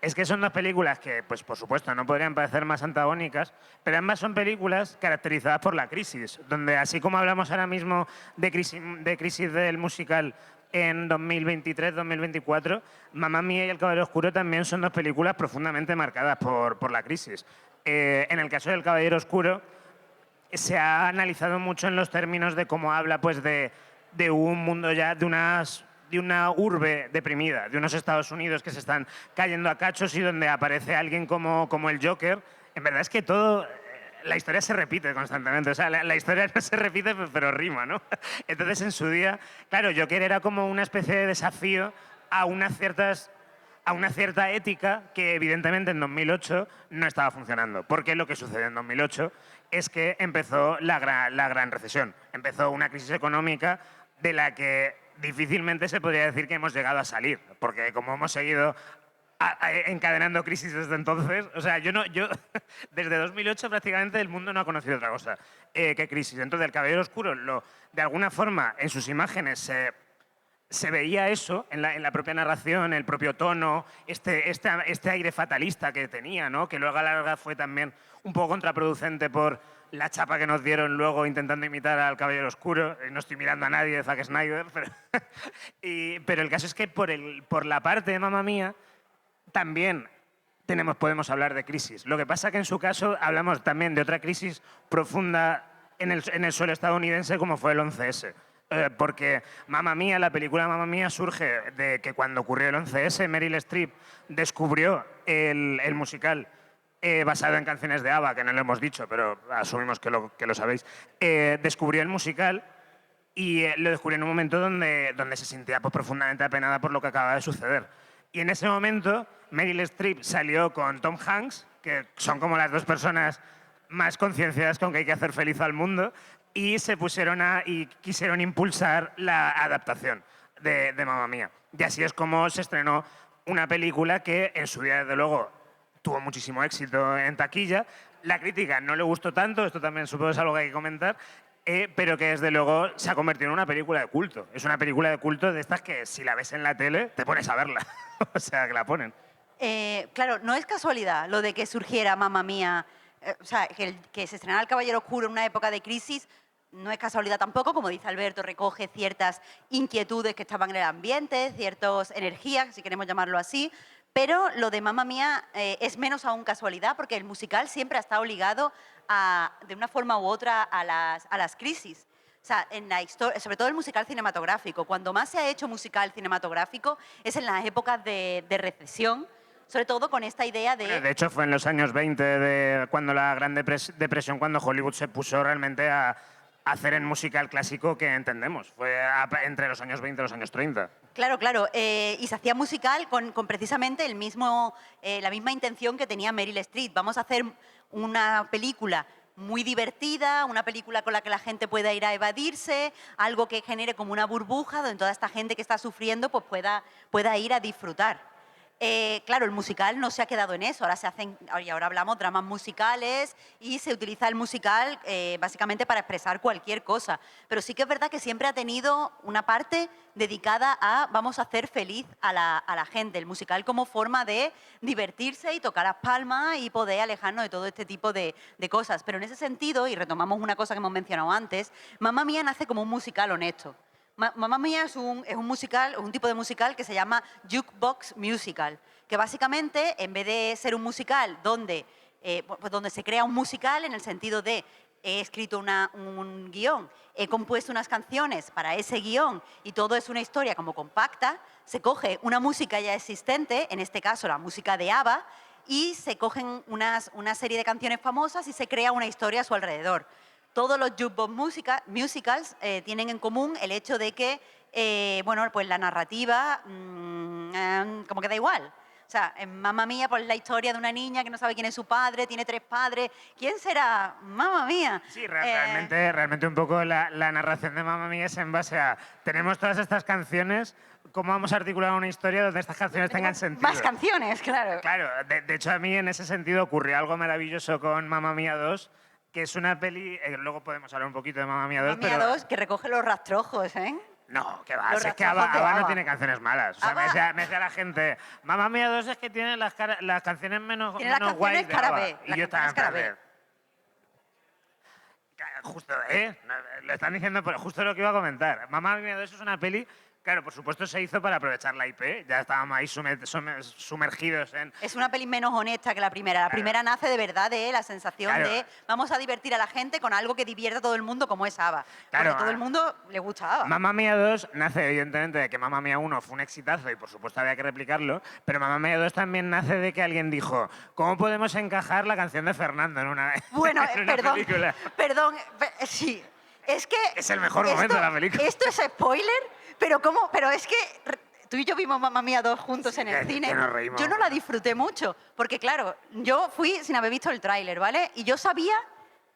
es que son dos películas que, pues por supuesto, no podrían parecer más antagónicas, pero ambas son películas caracterizadas por la crisis, donde así como hablamos ahora mismo de crisis del musical en 2023-2024, Mamma Mía y El Caballero Oscuro también son dos películas profundamente marcadas por la crisis. En el caso del Caballero Oscuro, se ha analizado mucho en los términos de cómo habla pues, de un mundo ya, de una urbe deprimida, de unos Estados Unidos que se están cayendo a cachos y donde aparece alguien como el Joker. En verdad es que la historia se repite constantemente. O sea, la historia no se repite, pero rima, ¿no? Entonces, en su día, claro, Joker era como una especie de desafío a unas cierta ética que evidentemente en 2008 no estaba funcionando. Porque lo que sucedió en 2008 es que empezó la gran recesión. Empezó una crisis económica de la que difícilmente se podría decir que hemos llegado a salir, porque como hemos seguido encadenando crisis desde entonces, o sea, yo desde 2008 prácticamente el mundo no ha conocido otra cosa que crisis. Entonces el Caballero Oscuro, de alguna forma, en sus imágenes se veía eso en la propia narración, el propio tono, este aire fatalista que tenía, ¿no? Que luego a la larga fue también un poco contraproducente por la chapa que nos dieron luego intentando imitar al Caballero Oscuro. No estoy mirando a nadie de Zack Snyder, pero el caso es que por la parte de Mamma Mía también podemos hablar de crisis. Lo que pasa que en su caso hablamos también de otra crisis profunda en el suelo estadounidense como fue el 11S. Porque Mamma Mía, la película Mamma Mía surge de que cuando ocurrió el 11S, Meryl Streep descubrió el musical basado en canciones de ABBA, que no lo hemos dicho, pero asumimos que lo sabéis. Descubrió el musical y lo descubrió en un momento donde se sentía pues, profundamente apenada por lo que acababa de suceder. Y en ese momento, Meryl Streep salió con Tom Hanks, que son como las dos personas más concienciadas con que hay que hacer feliz al mundo, y y quisieron impulsar la adaptación de Mamma Mía. Y así es como se estrenó una película que en su día, desde luego, tuvo muchísimo éxito en taquilla. La crítica no le gustó tanto, esto también supongo es algo que hay que comentar, pero que desde luego se ha convertido en una película de culto. Es una película de culto de estas que si la ves en la tele te pones a verla. O sea, que la ponen. Claro, no es casualidad lo de que surgiera Mamma Mía, o sea, que se estrenara El Caballero Oscuro en una época de crisis, no es casualidad tampoco, como dice Alberto, recoge ciertas inquietudes que estaban en el ambiente, ciertas energías, si queremos llamarlo así, pero lo de Mamma Mía es menos aún casualidad porque el musical siempre ha estado ligado de una forma u otra a las crisis. O sea, en la historia, sobre todo el musical cinematográfico, cuando más se ha hecho musical cinematográfico es en las épocas de recesión, sobre todo con esta idea de... Bueno, de hecho, fue en los años 20, cuando la Gran Depresión, cuando Hollywood se puso realmente a hacer el musical clásico que entendemos. Fue entre los años 20 y los años 30. Claro, claro. Y se hacía musical con precisamente la misma intención que tenía Meryl Streep. Vamos a hacer una película muy divertida, una película con la que la gente pueda ir a evadirse, algo que genere como una burbuja donde toda esta gente que está sufriendo pues pueda ir a disfrutar. Claro, el musical no se ha quedado en eso, ahora hablamos dramas musicales y se utiliza el musical básicamente para expresar cualquier cosa, pero sí que es verdad que siempre ha tenido una parte dedicada a vamos a hacer feliz a la gente, el musical como forma de divertirse y tocar las palmas y poder alejarnos de todo este tipo de cosas, pero en ese sentido, y retomamos una cosa que hemos mencionado antes, Mamma Mía nace como un musical honesto. Mamma Mía es un musical, un tipo de musical que se llama jukebox musical, que básicamente, en vez de ser un musical donde se crea un musical en el sentido de he escrito un guión, he compuesto unas canciones para ese guión y todo es una historia como compacta, se coge una música ya existente, en este caso la música de ABBA, y se cogen una serie de canciones famosas y se crea una historia a su alrededor. Todos los jukebox musicals tienen en común el hecho de que, bueno, pues la narrativa como que da igual. O sea, en Mamma Mía, pues la historia de una niña que no sabe quién es su padre, tiene 3 padres. ¿Quién será? Mamma Mía. Sí, realmente un poco la narración de Mamma Mía es en base a tenemos todas estas canciones, ¿cómo vamos a articular una historia donde estas canciones tengan sentido? Más canciones, claro. Claro, de hecho a mí en ese sentido ocurrió algo maravilloso con Mamma Mía 2, que es una peli, luego podemos hablar un poquito de Mamma Mía 2, Mamma Mía 2, que recoge los rastrojos, ¿eh? No, que va, Los es que rastrojos de ABBA no ABBA. tiene canciones malas. O sea, me decía la gente, Mamma Mía 2 es que tiene las canciones menos Tiene las guays canciones de cara ABBA. B, Y las yo estaba en plan canciones de... Justo, lo están diciendo, pero justo lo que iba a comentar. Mamma Mía 2 es una peli... Claro, por supuesto se hizo para aprovechar la IP, ya estábamos ahí sumergidos en... Es una peli menos honesta que la primera. La primera nace de verdad de la sensación de vamos a divertir a la gente con algo que divierta a todo el mundo como es ABBA. Claro, Porque todo el mundo le gusta ABBA. Mamma Mía 2 nace evidentemente de que Mamma Mía 1 fue un exitazo y por supuesto había que replicarlo, pero Mamma Mía 2 también nace de que alguien dijo, ¿cómo podemos encajar la canción de Fernando en una, Bueno, en una película? Sí. Es que... Es el mejor momento de la película. Esto es spoiler, pero ¿cómo? Pero es que tú y yo vimos Mamma Mía 2 juntos Sí, en el que cine. nos reímos. Yo no la disfruté mucho, porque claro, yo fui sin haber visto el tráiler, ¿vale? Y yo sabía,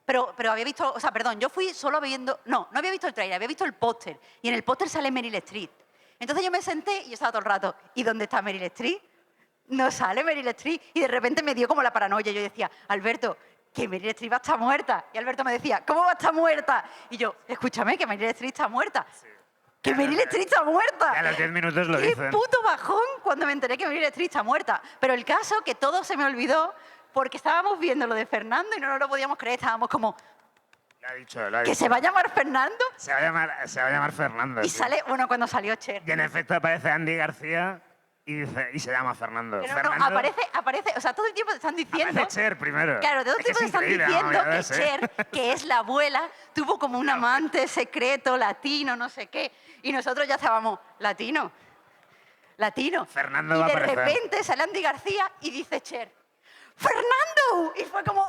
pero había visto, o sea, perdón, yo fui solo viendo, no había visto el tráiler, había visto el póster, y en el póster sale Meryl Streep. Entonces yo me senté y yo estaba todo el rato, ¿y dónde está Meryl Streep? No sale Meryl Streep, y de repente me dio como la paranoia, yo decía, Alberto, que Meryl Streep va a estar muerta. Y Alberto me decía, ¿cómo va a estar muerta? Y yo, escúchame, que Meryl Streep está muerta. Sí. ¡Que Meryl Streep está muerta! Ya a los 10 minutos lo ¡Qué dicen. puto bajón cuando me enteré que Meryl Streep está muerta! Pero el caso, que todo se me olvidó porque estábamos viendo lo de Fernando y no nos lo podíamos creer. Estábamos como, Lo ha dicho, lo ha ¿que dicho. se va a llamar Fernando? Se va a llamar Fernando. Y sí. sale, bueno, cuando salió Cher. Y en efecto aparece Andy García y se llama Fernando. Pero Fernando, no, aparece, o sea, todo el tiempo te están diciendo... aparece Cher primero. Claro, todo el Es que tiempo te es están increíble, diciendo Mamma Mía que 2, ¿eh? Cher, que es la abuela, tuvo como un amante secreto, latino, no sé qué. Y nosotros ya estábamos, latino. Fernando y va a de aparecer. repente sale Andy García y dice Cher, ¡Fernando! Y fue como, ¡uah!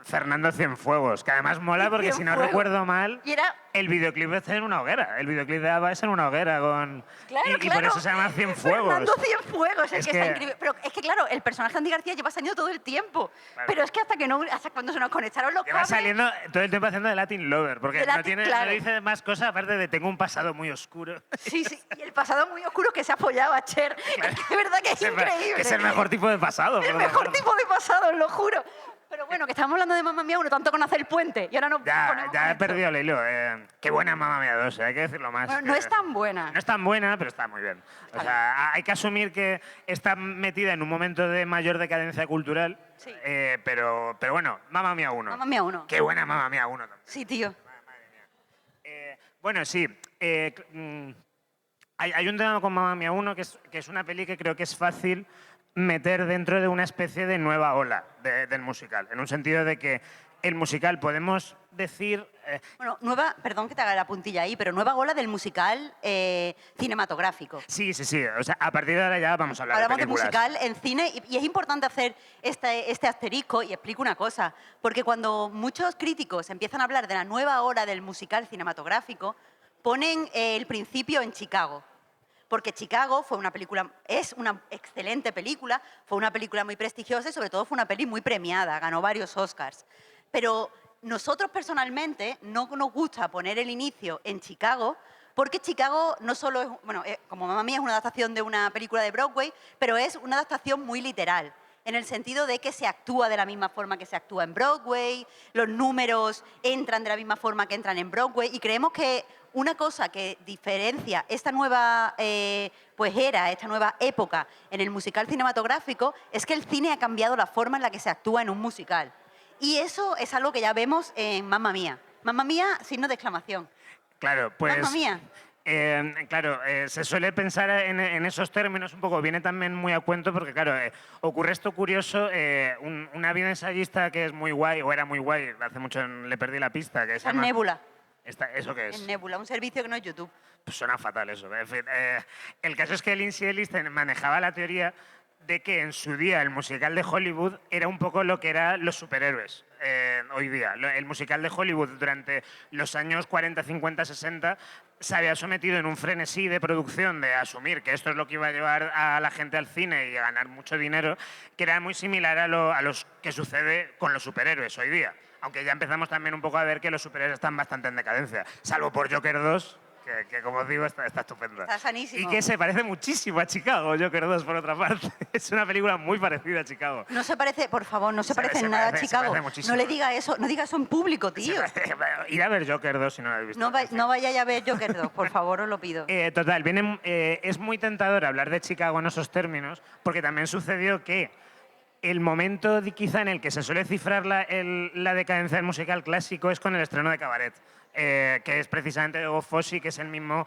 Fernando Cienfuegos, que además mola porque si no Cienfuegos. recuerdo mal, Y era... el videoclip es en una hoguera. El videoclip de ABBA es en una hoguera con... Claro, y por eso se llama Cienfuegos. Fernando Cienfuegos, es Es que que- está increíble. Pero es que, claro, el personaje de Andy García lleva saliendo todo el tiempo. Claro. Pero es que hasta cuando se nos conectaron los Lleva cables... saliendo todo el tiempo haciendo de Latin Lover, porque De no, Latin, claro. no dice más cosas aparte de tengo un pasado muy oscuro. Sí, y el pasado muy oscuro que se ha follado a Cher. Es que de verdad que es increíble. Que es el mejor tipo de pasado. El por lo mejor menos. tipo de pasado, os lo juro. Pero bueno, que estamos hablando de Mamma Mía 1, tanto conoce el puente. Y ahora nos ponemos Ya con he esto. perdido el hilo. Qué buena Mamma Mía 2, hay que decirlo más. Bueno, no es tan buena. No es tan buena, pero está muy bien. O sea, hay que asumir que está metida en un momento de mayor decadencia cultural. Sí. Pero bueno, Mamma Mía 1. Mamma Mía 1. Qué buena Mamma Mía 1 también. Sí, tío. Bueno, sí. Hay un tema con Mamma Mía 1 que es una peli que creo que es fácil meter dentro de una especie de nueva ola del musical. En un sentido de que el musical podemos decir... Bueno, perdón que te haga la puntilla ahí, pero nueva ola del musical cinematográfico. sí. O sea, a partir de ahora ya vamos a hablar Hablamos de de películas. musical en cine y es importante hacer este asterisco y explico una cosa, porque cuando muchos críticos empiezan a hablar de la nueva ola del musical cinematográfico, ponen el principio en Chicago. Porque Chicago es una excelente película, fue una película muy prestigiosa y sobre todo fue una peli muy premiada, ganó varios Oscars. Pero nosotros personalmente no nos gusta poner el inicio en Chicago porque Chicago no solo es, bueno, como Mamma Mía es una adaptación de una película de Broadway, pero es una adaptación muy literal, en el sentido de que se actúa de la misma forma que se actúa en Broadway, los números entran de la misma forma que entran en Broadway y creemos que una cosa que diferencia esta nueva era, esta nueva época en el musical cinematográfico es que el cine ha cambiado la forma en la que se actúa en un musical. Y eso es algo que ya vemos en Mamma Mía. Mamma Mía, signo de exclamación. Claro, pues... Mamma Mía. Claro, se suele pensar en esos términos un poco, viene también muy a cuento porque, claro, ocurre esto curioso, una vida ensayista que es muy guay, o era muy guay, hace mucho le perdí la pista, que se Es llama... Nebula. ¿Eso qué es? En Nebula, un servicio que no es YouTube. Pues suena fatal eso. En fin, el caso es que Lindsay Ellis manejaba la teoría de que en su día el musical de Hollywood era un poco lo que eran los superhéroes hoy día. El musical de Hollywood durante los años 40, 50, 60 se había sometido en un frenesí de producción de asumir que esto es lo que iba a llevar a la gente al cine y a ganar mucho dinero, que era muy similar a los que sucede con los superhéroes hoy día. Aunque ya empezamos también un poco a ver que los superhéroes están bastante en decadencia, salvo por Joker 2, que como os digo, está estupenda. Está sanísimo. Y que se parece muchísimo a Chicago, Joker 2, por otra parte. Es una película muy parecida a Chicago. No se parece, por favor, no se parece en se nada parece- a se Chicago. parece muchísimo. No le diga eso, no diga eso en público, tío. Ir a ver Joker 2 si no lo habéis visto. No vayáis a ver Joker 2, por favor, os lo pido. Total, es muy tentador hablar de Chicago en esos términos, porque también sucedió que el momento quizá en el que se suele cifrar la decadencia del musical clásico es con el estreno de Cabaret, que es precisamente Hugo Fossi, que es el mismo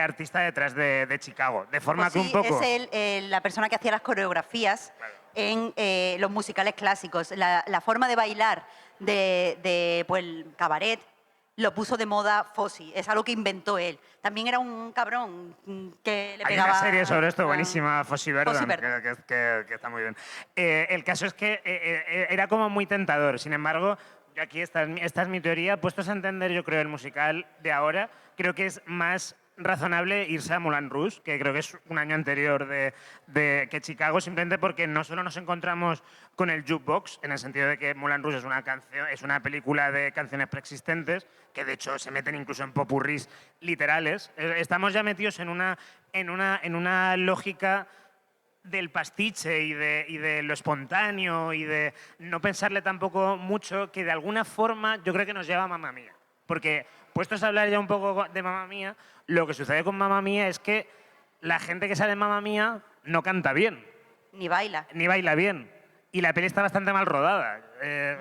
artista detrás de Chicago. De forma que un poco... Es la persona que hacía las coreografías en los musicales clásicos. La forma de bailar pues, el cabaret lo puso de moda Fossi. Es algo que inventó él. También era un cabrón que le Hay pegaba... una serie sobre esto buenísima, Fossi Verdon, Fossi Verdon. que está muy bien. El caso es que era como muy tentador. Sin embargo, yo aquí esta es mi teoría. Puestos a entender, yo creo, el musical de ahora, creo que es más razonable irse a Moulin Rouge, que creo que es un año anterior que Chicago, simplemente porque no solo nos encontramos con el jukebox, en el sentido de que Moulin Rouge es una película de canciones preexistentes, que de hecho se meten incluso en popurrís literales. Estamos ya metidos en una lógica del pastiche y de lo espontáneo y de no pensarle tampoco mucho, que de alguna forma yo creo que nos lleva a Mamma Mía. Porque, puestos a hablar ya un poco de Mamma Mía, lo que sucede con Mamma Mía es que la gente que sale en Mamma Mía no canta bien. Ni baila. Ni baila bien. Y la peli está bastante mal rodada.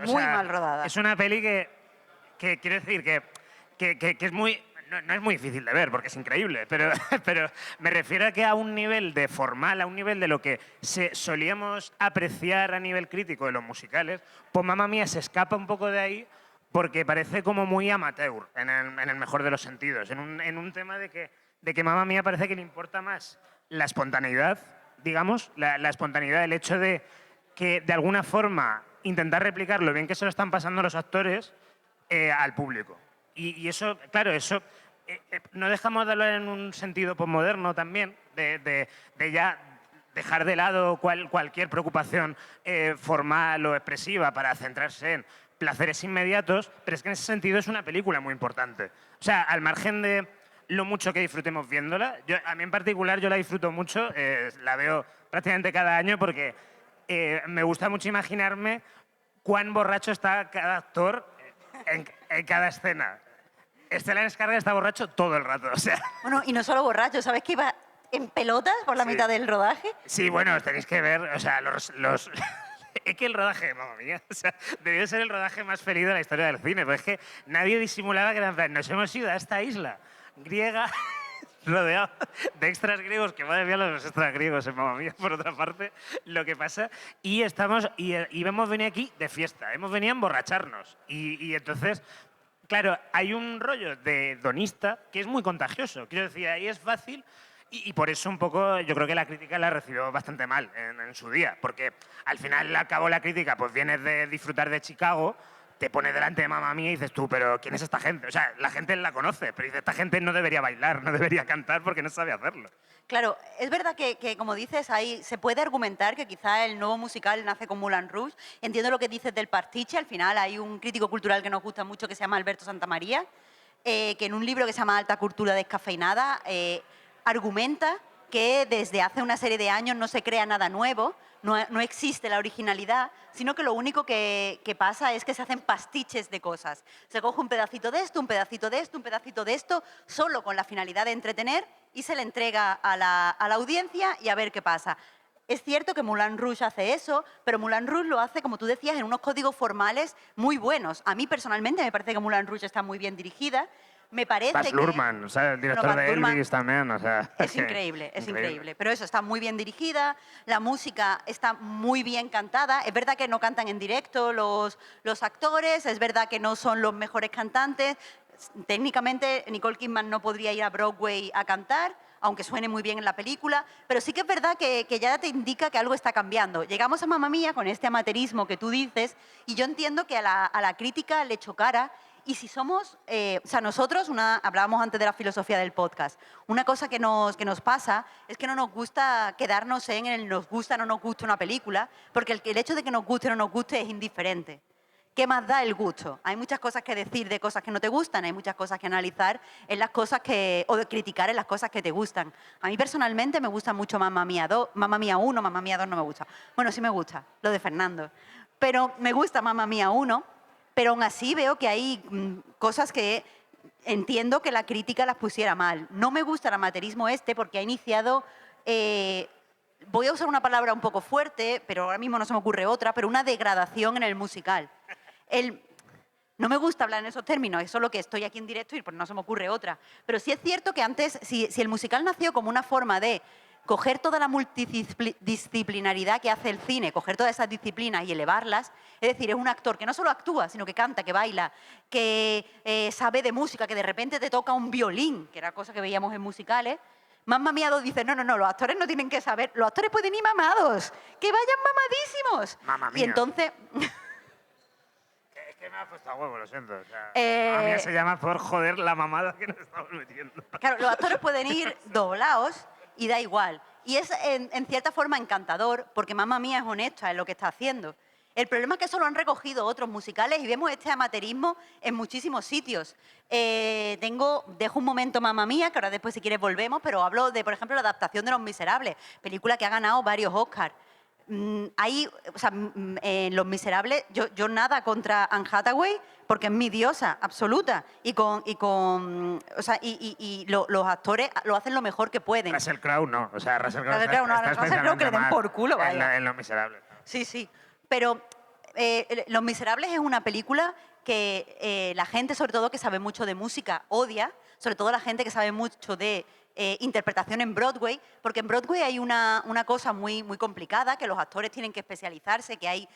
Muy mal rodada. Es una peli que quiero decir que es muy... No es muy difícil de ver porque es increíble, pero me refiero a que a un nivel de formal, a un nivel de lo que solíamos apreciar a nivel crítico de los musicales, pues Mamma Mía se escapa un poco de ahí porque parece como muy amateur, en el mejor de los sentidos, en un tema de que Mamma Mía parece que le importa más la espontaneidad, digamos, la espontaneidad, el hecho de que de alguna forma intentar replicar lo bien que se lo están pasando los actores al público. Y eso, claro, eso no dejamos de hablar en un sentido posmoderno también, de ya dejar de lado cualquier preocupación formal o expresiva para centrarse en placeres inmediatos, pero es que en ese sentido es una película muy importante. O sea, al margen de lo mucho que disfrutemos viéndola, a mí en particular yo la disfruto mucho, la veo prácticamente cada año porque me gusta mucho imaginarme cuán borracho está cada actor en cada escena. Stellan Skarsgård está borracho todo el rato, o sea... Bueno, y no solo borracho, ¿sabes que iba en pelotas por la Sí. mitad del rodaje? Sí, bueno, os tenéis que ver, o sea, los es que el rodaje, mamma mía, o sea, debió ser el rodaje más feliz de la historia del cine, porque es que nadie disimulaba que era en plan, nos hemos ido a esta isla griega rodeado de extras griegos, que madre mía los extras griegos, mamma mía, por otra parte, lo que pasa, y hemos venido aquí de fiesta, hemos venido a emborracharnos, y entonces... Claro, hay un rollo de hedonista que es muy contagioso. Quiero decir, ahí es fácil y por eso un poco yo creo que la crítica la recibió bastante mal en su día. Porque al final, al cabo, la crítica pues vienes de disfrutar de Chicago, te pones delante de Mamma Mía y dices tú, pero ¿quién es esta gente? O sea, la gente la conoce, pero dice, esta gente no debería bailar, no debería cantar porque no sabe hacerlo. Claro, es verdad que, como dices, ahí se puede argumentar que quizá el nuevo musical nace con Moulin Rouge. Entiendo lo que dices del pastiche. Al final hay un crítico cultural que nos gusta mucho que se llama Alberto Santamaría, que en un libro que se llama Alta cultura descafeinada argumenta que desde hace una serie de años no se crea nada nuevo, no existe la originalidad, sino que lo único que pasa es que se hacen pastiches de cosas. Se coge un pedacito de esto, un pedacito de esto, un pedacito de esto, solo con la finalidad de entretener y se le entrega a la audiencia y a ver qué pasa. Es cierto que Moulin Rouge hace eso, pero Moulin Rouge lo hace, como tú decías, en unos códigos formales muy buenos. A mí personalmente me parece que Moulin Rouge está muy bien dirigida. Me parece Baz que... Luhrmann, o sea, el director Baz de Luhrmann Elvis también, o sea... es increíble. Pero eso, está muy bien dirigida, la música está muy bien cantada. Es verdad que no cantan en directo los actores, es verdad que no son los mejores cantantes. Técnicamente, Nicole Kidman no podría ir a Broadway a cantar, aunque suene muy bien en la película, pero sí que es verdad que ya te indica que algo está cambiando. Llegamos a Mamma Mía con este amateurismo que tú dices, y yo entiendo que a la crítica le chocara. Y si somos, o sea, nosotros, hablábamos antes de la filosofía del podcast, una cosa que nos pasa es que no nos gusta quedarnos en el nos gusta o no nos gusta una película, porque el hecho de que nos guste o no nos guste es indiferente. ¿Qué más da el gusto? Hay muchas cosas que decir de cosas que no te gustan, hay muchas cosas que analizar en las cosas o de criticar en las cosas que te gustan. A mí personalmente me gusta mucho Mamma Mía 2, Mamma Mía 1, Mamma Mía 2 no me gusta. Bueno, sí me gusta, lo de Fernando. Pero me gusta Mamma Mía 1, pero aún así veo que hay cosas que entiendo que la crítica las pusiera mal. No me gusta el amateurismo porque ha iniciado... voy a usar una palabra un poco fuerte, pero ahora mismo no se me ocurre otra, pero una degradación en el musical. No me gusta hablar en esos términos, es solo que estoy aquí en directo y pues no se me ocurre otra. Pero sí es cierto que antes, si el musical nació como una forma de coger toda la multidisciplinaridad que hace el cine, coger todas esas disciplinas y elevarlas, es decir, es un actor que no solo actúa, sino que canta, que baila, que sabe de música, que de repente te toca un violín, que era cosa que veíamos en musicales. Mamma Mía 2 dice, no, los actores no tienen que saber, los actores pueden ir mamados, que vayan mamadísimos. Mamma Y Mía. entonces... Es que me ha puesto a huevo, lo siento. O sea, Mamma Mía se llama por joder la mamada que nos estamos metiendo. Claro, los actores pueden ir doblados y da igual. Y es en cierta forma encantador porque Mamma Mía es honesta en lo que está haciendo. El problema es que eso lo han recogido otros musicales y vemos este amateurismo en muchísimos sitios. Dejo un momento Mamma Mía, que ahora después si quieres volvemos, pero hablo de, por ejemplo, la adaptación de Los Miserables, película que ha ganado varios Oscars. En Los Miserables, yo nada contra Anne Hathaway, porque es mi diosa absoluta. Los actores lo hacen lo mejor que pueden. Russell Crowe no. O sea, Russell Crowe Russell Crowe que le den por culo, vaya. En Los Miserables. Sí. Pero Los Miserables es una película que la gente, sobre todo que sabe mucho de música, odia, sobre todo la gente que sabe mucho de interpretación en Broadway, porque en Broadway hay una cosa muy, muy complicada, que los actores tienen que especializarse, que hay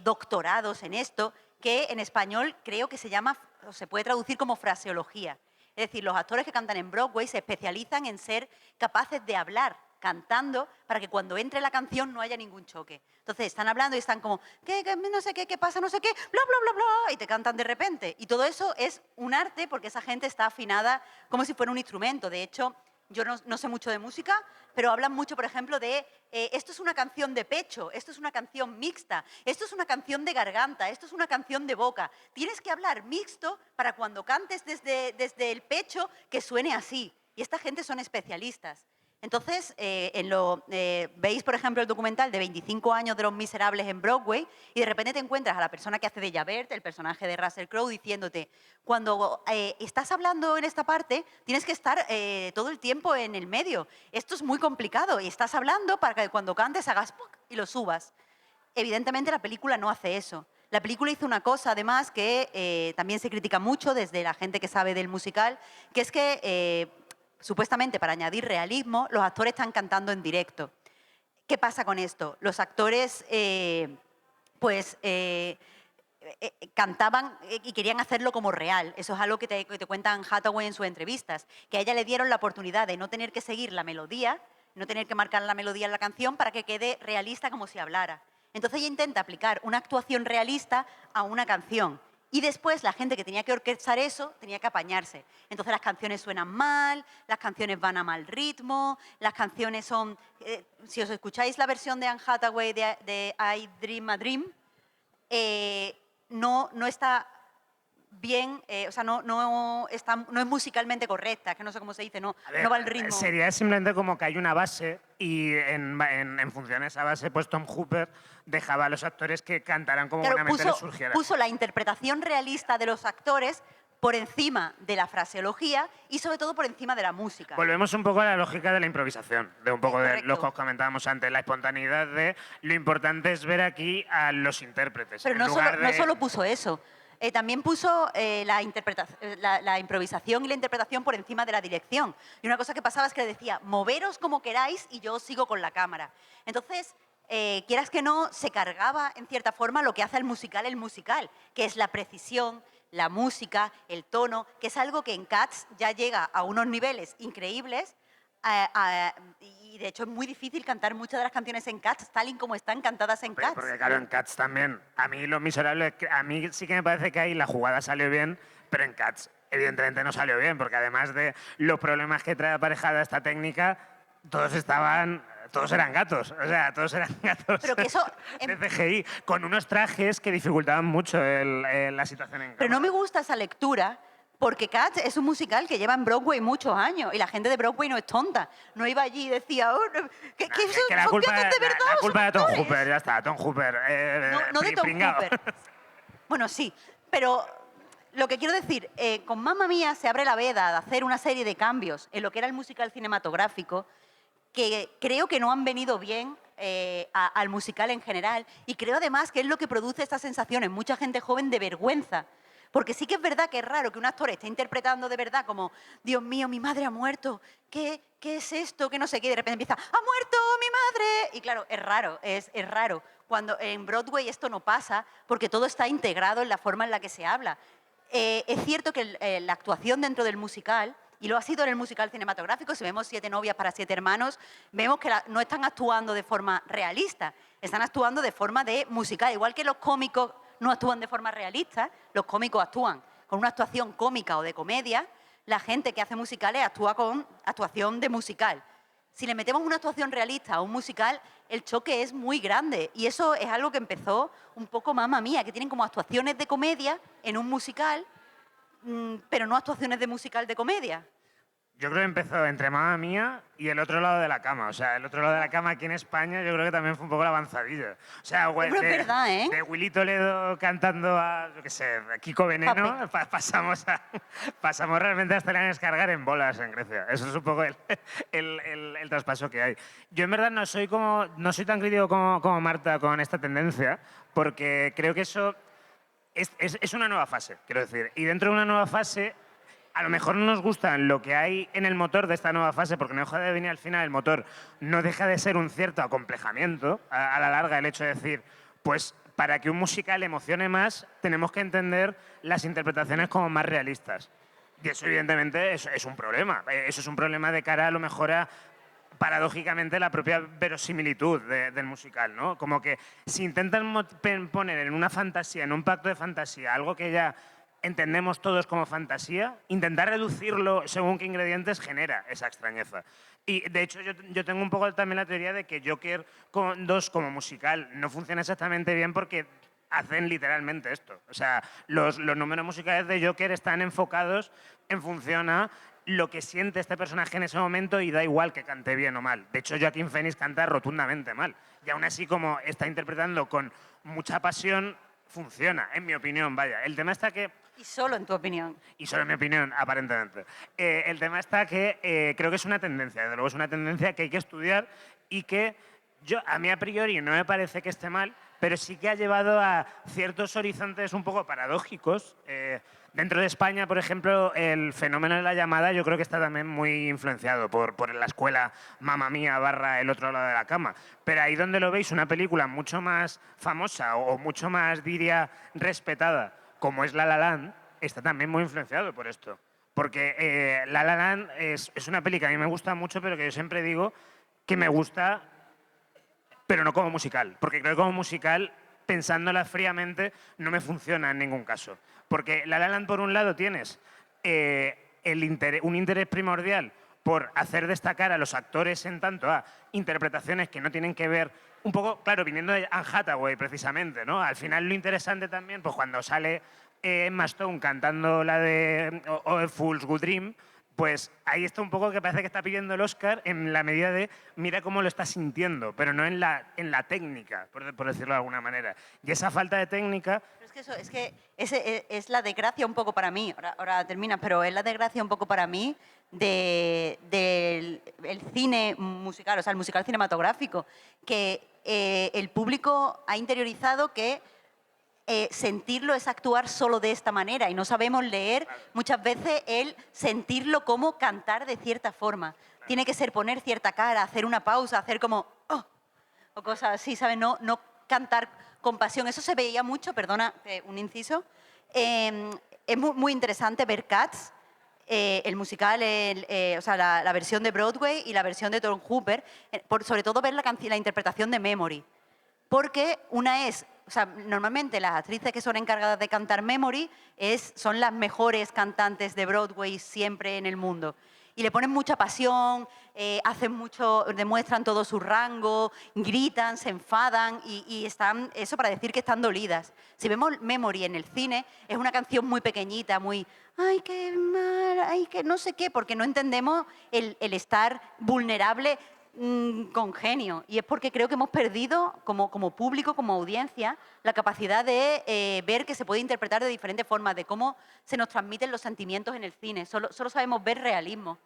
doctorados en esto, que en español creo que se puede traducir como fraseología. Es decir, los actores que cantan en Broadway se especializan en ser capaces de hablar cantando para que cuando entre la canción no haya ningún choque. Entonces están hablando y están como, no sé qué pasa, no sé qué, bla, bla, bla, bla, y te cantan de repente. Y todo eso es un arte porque esa gente está afinada como si fuera un instrumento. De hecho, yo no sé mucho de música, pero hablan mucho, por ejemplo, de esto es una canción de pecho, esto es una canción mixta, esto es una canción de garganta, esto es una canción de boca. Tienes que hablar mixto para cuando cantes desde el pecho que suene así. Y esta gente son especialistas. Entonces, veis, por ejemplo, el documental de 25 años de Los Miserables en Broadway y de repente te encuentras a la persona que hace de Javert, el personaje de Russell Crowe, diciéndote, cuando estás hablando en esta parte, tienes que estar todo el tiempo en el medio. Esto es muy complicado y estás hablando para que cuando cantes hagas ¡puc! Y lo subas. Evidentemente la película no hace eso. La película hizo una cosa, además, que también se critica mucho desde la gente que sabe del musical, que es que supuestamente para añadir realismo, los actores están cantando en directo. ¿Qué pasa con esto? Los actores cantaban y querían hacerlo como real. Eso es algo que te cuenta Anne Hathaway en sus entrevistas, que a ella le dieron la oportunidad de no tener que seguir la melodía, no tener que marcar la melodía en la canción para que quede realista como si hablara. Entonces ella intenta aplicar una actuación realista a una canción. Y después la gente que tenía que orquestar eso tenía que apañarse. Entonces las canciones suenan mal, las canciones van a mal ritmo, las canciones son... si os escucháis la versión de Anne Hathaway de I Dream a Dream, no está bien, o sea, no es musicalmente correcta, es que no sé cómo se dice, no va al ritmo. Sería simplemente como que hay una base y en función de esa base, pues Tom Hooper dejaba a los actores que cantaran como buenamente les surgiera. Puso la interpretación realista de los actores por encima de la fraseología y sobre todo por encima de la música. Volvemos un poco a la lógica de la improvisación, de un poco de Correcto. lo que os comentábamos antes, la espontaneidad de lo importante es ver aquí a los intérpretes. Pero no solo puso eso. También puso la improvisación y la interpretación por encima de la dirección. Y una cosa que pasaba es que le decía, moveros como queráis y yo sigo con la cámara. Entonces, quieras que no, se cargaba en cierta forma lo que hace el musical, que es la precisión, la música, el tono, que es algo que en Cats ya llega a unos niveles increíbles. Y de hecho es muy difícil cantar muchas de las canciones en Cats tal y como están cantadas en Cats. Porque claro, en Cats también. A mí Los Miserables, a mí sí que me parece que ahí la jugada salió bien, pero en Cats evidentemente no salió bien, porque además de los problemas que trae aparejada esta técnica, todos eran gatos, o sea, todos eran gatos. Pero que eso... de CGI, con unos trajes que dificultaban mucho la situación en cámara. Pero no me gusta esa lectura, porque Cats es un musical que lleva en Broadway muchos años y la gente de Broadway no es tonta. No iba allí y decía, ¿qué la culpa, de verdad? la culpa de Tom actores? Hooper, ya está, Tom Hooper. No de Tom pringao. Hooper. Bueno, sí, pero lo que quiero decir, con Mamma Mía se abre la veda de hacer una serie de cambios en lo que era el musical cinematográfico que creo que no han venido bien al musical en general y creo además que es lo que produce esta sensación en mucha gente joven de vergüenza. Porque sí que es verdad que es raro que un actor esté interpretando de verdad como, Dios mío, mi madre ha muerto, ¿qué es esto? Que no sé qué, y de repente empieza, ¡ha muerto mi madre! Y claro, es raro, es raro. Cuando en Broadway esto no pasa porque todo está integrado en la forma en la que se habla. Es cierto que la actuación dentro del musical, y lo ha sido en el musical cinematográfico, si vemos 7 novias para 7 hermanos, vemos que no están actuando de forma realista, están actuando de forma de musical, igual que los cómicos no actúan de forma realista, los cómicos actúan con una actuación cómica o de comedia, la gente que hace musicales actúa con actuación de musical. Si le metemos una actuación realista a un musical, el choque es muy grande y eso es algo que empezó un poco Mamma Mía, que tienen como actuaciones de comedia en un musical, pero no actuaciones de musical de comedia. Yo creo que empezó entre Mamma Mía y el otro lado de la cama. O sea, el otro lado de la cama aquí en España yo creo que también fue un poco la avanzadilla. O sea, es verdad, ¿eh? de Willy Toledo cantando a, yo qué sé, a Kiko Veneno, pasamos realmente a Stellan Skarsgård en bolas en Grecia. Eso es un poco el traspaso que hay. Yo en verdad no soy tan crítico como Marta con esta tendencia, porque creo que eso es una nueva fase, quiero decir. Y dentro de una nueva fase, a lo mejor no nos gusta lo que hay en el motor de esta nueva fase, porque no deja de venir al final el motor, no deja de ser un cierto acomplejamiento a la larga, el hecho de decir, pues para que un musical emocione más, tenemos que entender las interpretaciones como más realistas. Y eso evidentemente es un problema. Eso es un problema de cara a lo mejor a, paradójicamente, la propia verosimilitud del musical, ¿no? Como que si intentan poner en una fantasía, en un pacto de fantasía, algo que ya entendemos todos como fantasía, intentar reducirlo según qué ingredientes genera esa extrañeza. Y de hecho yo tengo un poco también la teoría de que Joker 2 como musical no funciona exactamente bien porque hacen literalmente esto. O sea, los números musicales de Joker están enfocados en función a lo que siente este personaje en ese momento y da igual que cante bien o mal. De hecho, Joaquin Phoenix canta rotundamente mal. Y aún así, como está interpretando con mucha pasión, funciona, en mi opinión, vaya. El tema está que... Y solo en tu opinión. Y solo en mi opinión, aparentemente. El tema está que creo que es una tendencia, desde luego es una tendencia que hay que estudiar y que a mí a priori no me parece que esté mal, pero sí que ha llevado a ciertos horizontes un poco paradójicos. Dentro de España, por ejemplo, el fenómeno de la llamada yo creo que está también muy influenciado por la escuela Mamma Mía / El otro lado de la cama. Pero ahí donde lo veis, una película mucho más famosa o mucho más, diría, respetada, como es La La Land, está también muy influenciado por esto. Porque La La Land es una peli que a mí me gusta mucho, pero que yo siempre digo que me gusta, pero no como musical. Porque creo que como musical, pensándola fríamente, no me funciona en ningún caso. Porque La La Land, por un lado, tienes un interés primordial por hacer destacar a los actores en tanto a interpretaciones que no tienen que ver, un poco, claro, viniendo de Anne Hathaway, precisamente, ¿no? Al final lo interesante también, pues cuando sale Emma Stone cantando la de A Fool's Good Dream, pues ahí está un poco que parece que está pidiendo el Oscar en la medida de mira cómo lo está sintiendo, pero no en la técnica, por decirlo de alguna manera. Y esa falta de técnica... Pero es que ese es la desgracia un poco para mí, ahora termina, pero es la desgracia un poco para mí del el cine musical, o sea, el musical cinematográfico, que el público ha interiorizado que sentirlo es actuar solo de esta manera y no sabemos leer muchas veces el sentirlo como cantar de cierta forma. Tiene que ser poner cierta cara, hacer una pausa, hacer como "Oh", o cosas así, ¿sabes? No cantar con pasión. Eso se veía mucho, perdona, un inciso. Es muy interesante ver Cats, el musical, o sea, la versión de Broadway y la versión de Tom Hooper, sobre todo ver la interpretación de Memory. Porque una es, o sea, normalmente las actrices que son encargadas de cantar Memory son las mejores cantantes de Broadway siempre en el mundo. Y le ponen mucha pasión, demuestran todo su rango, gritan, se enfadan y están, eso para decir que están dolidas. Si vemos Memory en el cine, es una canción muy pequeñita, muy, ay, qué mal, ay, que no sé qué, porque no entendemos el estar vulnerable con genio. Y es porque creo que hemos perdido, como público, como audiencia, la capacidad de ver que se puede interpretar de diferentes formas, de cómo se nos transmiten los sentimientos en el cine. Solo sabemos ver realismo.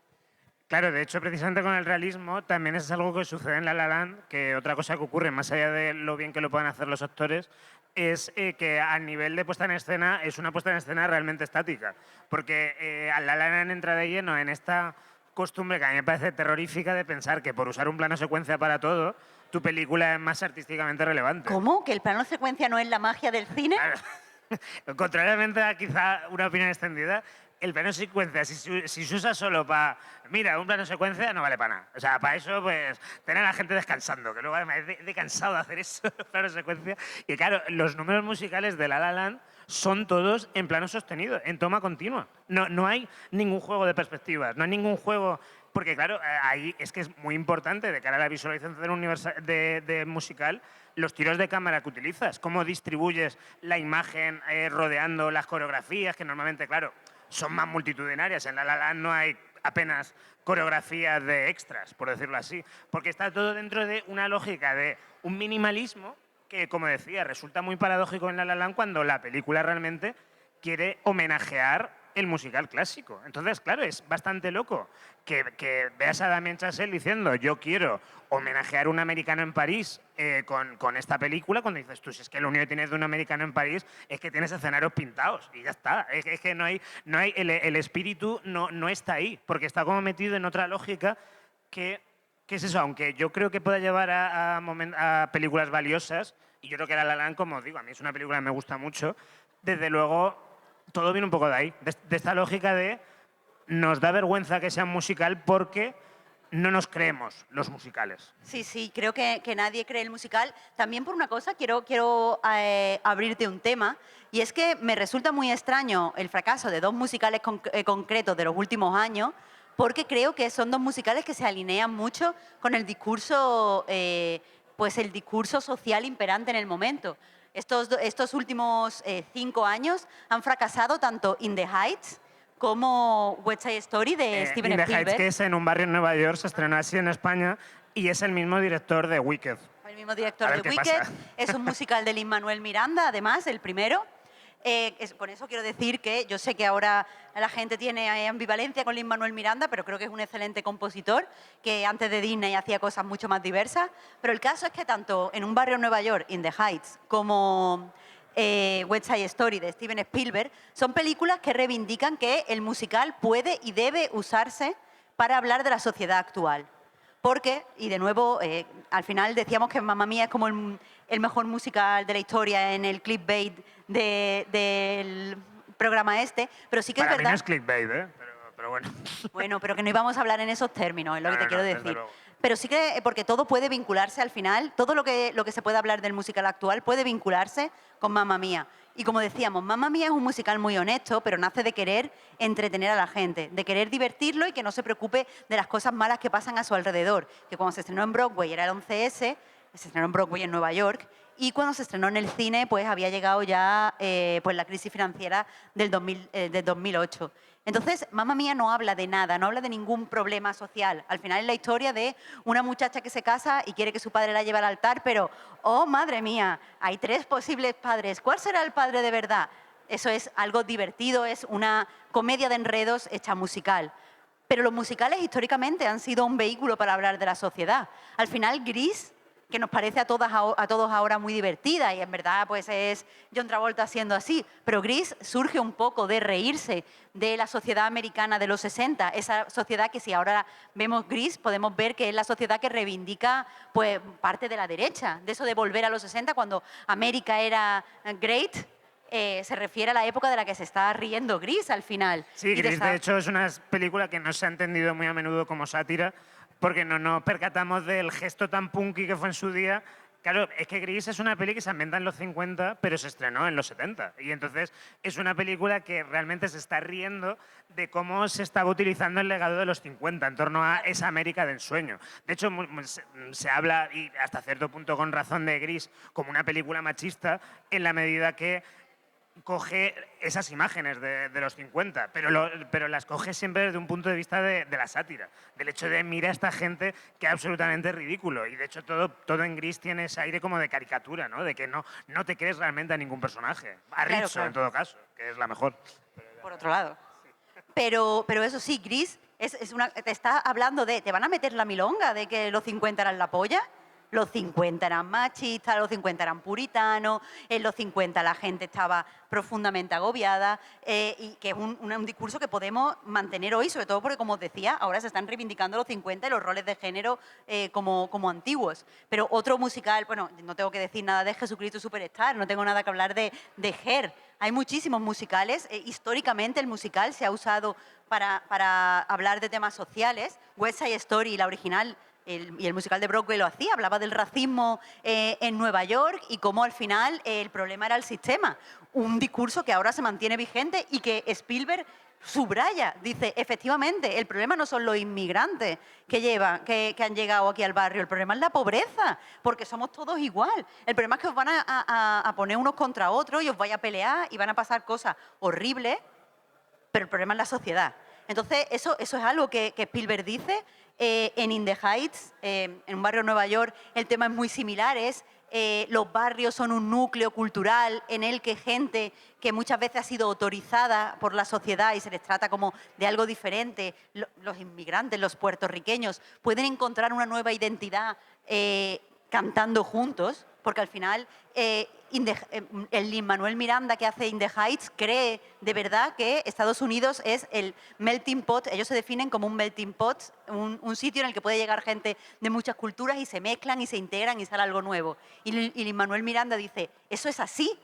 Claro, de hecho, precisamente con el realismo también es algo que sucede en La La Land, que otra cosa que ocurre, más allá de lo bien que lo puedan hacer los actores, es que a nivel de puesta en escena es una puesta en escena realmente estática. Porque La La Land entra de lleno en esta costumbre que a mí me parece terrorífica de pensar que por usar un plano secuencia para todo, tu película es más artísticamente relevante. ¿Cómo? ¿Que el plano secuencia no es la magia del cine? Claro. Contrariamente a quizá una opinión extendida, el plano secuencia, si se usa solo para... Mira, un plano secuencia no vale para nada. O sea, para eso, pues, tener a la gente descansando, que luego me he cansado de hacer eso, plano secuencia. Y claro, los números musicales de La La Land son todos en plano sostenido, en toma continua. No hay ningún juego de perspectivas, no hay ningún juego... Porque claro, ahí es que es muy importante de cara a la visualización de musical los tiros de cámara que utilizas, cómo distribuyes la imagen rodeando las coreografías, que normalmente, claro, son más multitudinarias. En La La Land no hay apenas coreografías de extras, por decirlo así, porque está todo dentro de una lógica de un minimalismo que, como decía, resulta muy paradójico en La La Land cuando la película realmente quiere homenajear el musical clásico. Entonces, claro, es bastante loco que veas a Damien Chazelle diciendo yo quiero homenajear a un americano en París con esta película, cuando dices tú, si es que lo único que tienes de un americano en París es que tienes escenarios pintados y ya está. Es que no hay el espíritu no está ahí, porque está como metido en otra lógica que es eso, aunque yo creo que pueda llevar a películas valiosas, y yo creo que La La Land, como digo, a mí es una película que me gusta mucho, desde luego todo viene un poco de ahí, de esta lógica de nos da vergüenza que sea musical porque no nos creemos los musicales. Sí, creo que nadie cree el musical. También por una cosa, quiero abrirte un tema, y es que me resulta muy extraño el fracaso de dos musicales concretos de los últimos años, porque creo que son dos musicales que se alinean mucho con el discurso, pues el discurso social imperante en el momento. Estos últimos 5 años han fracasado tanto In the Heights como West Side Story de Steven In the Heights, Spielberg. que es en un barrio en Nueva York, se estrenó así en España y es el mismo director de Wicked. El mismo director A de ver qué Wicked. pasa. Es un musical de Lin-Manuel Miranda, además, el primero. Con eso quiero decir que yo sé que ahora la gente tiene ambivalencia con Lin-Manuel Miranda, pero creo que es un excelente compositor, que antes de Disney hacía cosas mucho más diversas. Pero el caso es que tanto en un barrio en Nueva York, In the Heights, como West Side Story de Steven Spielberg, son películas que reivindican que el musical puede y debe usarse para hablar de la sociedad actual. Porque, y de nuevo, al final decíamos que Mamma Mía es como el mejor musical de la historia en el clickbait del programa este, pero sí que Para es mí verdad... no es clickbait, ¿eh? Pero bueno. Bueno, pero que no íbamos a hablar en esos términos, es lo que No, te no, quiero no, desde decir. luego. Pero sí que, porque todo puede vincularse al final, todo lo que se puede hablar del musical actual puede vincularse con Mamma Mía. Y como decíamos, Mamma Mía es un musical muy honesto, pero nace de querer entretener a la gente, de querer divertirlo y que no se preocupe de las cosas malas que pasan a su alrededor. Que cuando se estrenó en Broadway era el 11S, se estrenó en Broadway en Nueva York, y cuando se estrenó en el cine, pues había llegado ya pues la crisis financiera del 2008. Entonces, Mamma Mía no habla de nada, no habla de ningún problema social. Al final es la historia de una muchacha que se casa y quiere que su padre la lleve al altar, pero, oh, madre mía, hay 3 posibles padres. ¿Cuál será el padre de verdad? Eso es algo divertido, es una comedia de enredos hecha musical. Pero los musicales históricamente han sido un vehículo para hablar de la sociedad. Al final, Gris, que nos parece a todos ahora muy divertida, y en verdad pues es John Travolta siendo así, pero Gris surge un poco de reírse de la sociedad americana de los 60, esa sociedad que si ahora vemos Gris podemos ver que es la sociedad que reivindica pues parte de la derecha, de eso de volver a los 60 cuando América era great. Se refiere a la época de la que se está riendo Gris al final. Sí, Y de Gris, esa- de hecho, es una película que no se ha entendido muy a menudo como sátira, porque no nos percatamos del gesto tan punky que fue en su día. Claro, es que Gris es una peli que se ambienta en los 50, pero se estrenó en los 70. Y entonces es una película que realmente se está riendo de cómo se estaba utilizando el legado de los 50 en torno a esa América del sueño. De hecho, se habla, y hasta cierto punto con razón, de Gris como una película machista en la medida que coge esas imágenes de los 50, pero las coge siempre desde un punto de vista de la sátira, del hecho de mira a esta gente que es absolutamente ridículo. Y de hecho todo en Gris tiene ese aire como de caricatura, ¿no? De que no te crees realmente a ningún personaje. A Claro, Rizzo, claro. en todo caso, que es la mejor. Por otro lado. Pero eso sí, Gris te está hablando de, ¿te van a meter la milonga de que los 50 eran la polla? Los 50 eran machistas, los 50 eran puritanos, en los 50 la gente estaba profundamente agobiada, y que es un discurso que podemos mantener hoy, sobre todo porque, como os decía, ahora se están reivindicando los 50 y los roles de género como antiguos. Pero otro musical, bueno, no tengo que decir nada de Jesucristo Superstar, no tengo nada que hablar de Her. Hay muchísimos musicales, históricamente el musical se ha usado para hablar de temas sociales. West Side Story, la original, y el musical de Broadway lo hacía, hablaba del racismo en Nueva York y cómo al final el problema era el sistema. Un discurso que ahora se mantiene vigente y que Spielberg subraya. Dice, efectivamente, el problema no son los inmigrantes que han llegado aquí al barrio, el problema es la pobreza, porque somos todos igual. El problema es que os van a poner unos contra otros y os vais a pelear y van a pasar cosas horribles, pero el problema es la sociedad. Entonces, eso es algo que Spielberg dice. En In the Heights, en un barrio de Nueva York, el tema es muy similar, los barrios son un núcleo cultural en el que gente que muchas veces ha sido autorizada por la sociedad y se les trata como de algo diferente, los inmigrantes, los puertorriqueños, pueden encontrar una nueva identidad cantando juntos, porque al final el Lin-Manuel Miranda que hace In the Heights cree de verdad que Estados Unidos es el melting pot. Ellos se definen como un melting pot, un sitio en el que puede llegar gente de muchas culturas y se mezclan y se integran y sale algo nuevo. Y Lin-Manuel Miranda dice, eso es así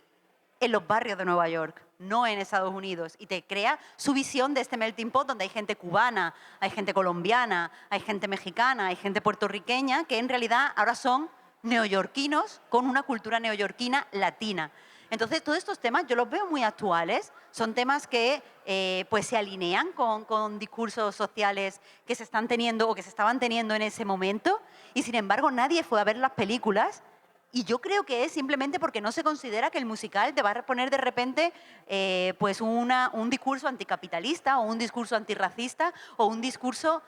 en los barrios de Nueva York, no en Estados Unidos. Y te crea su visión de este melting pot donde hay gente cubana, hay gente colombiana, hay gente mexicana, hay gente puertorriqueña, que en realidad ahora son neoyorquinos con una cultura neoyorquina latina. Entonces, todos estos temas yo los veo muy actuales, son temas que pues se alinean con discursos sociales que se están teniendo o que se estaban teniendo en ese momento, y sin embargo nadie fue a ver las películas Y yo creo que es simplemente porque no se considera que el musical te va a poner de repente pues un discurso anticapitalista o un discurso antirracista o un discurso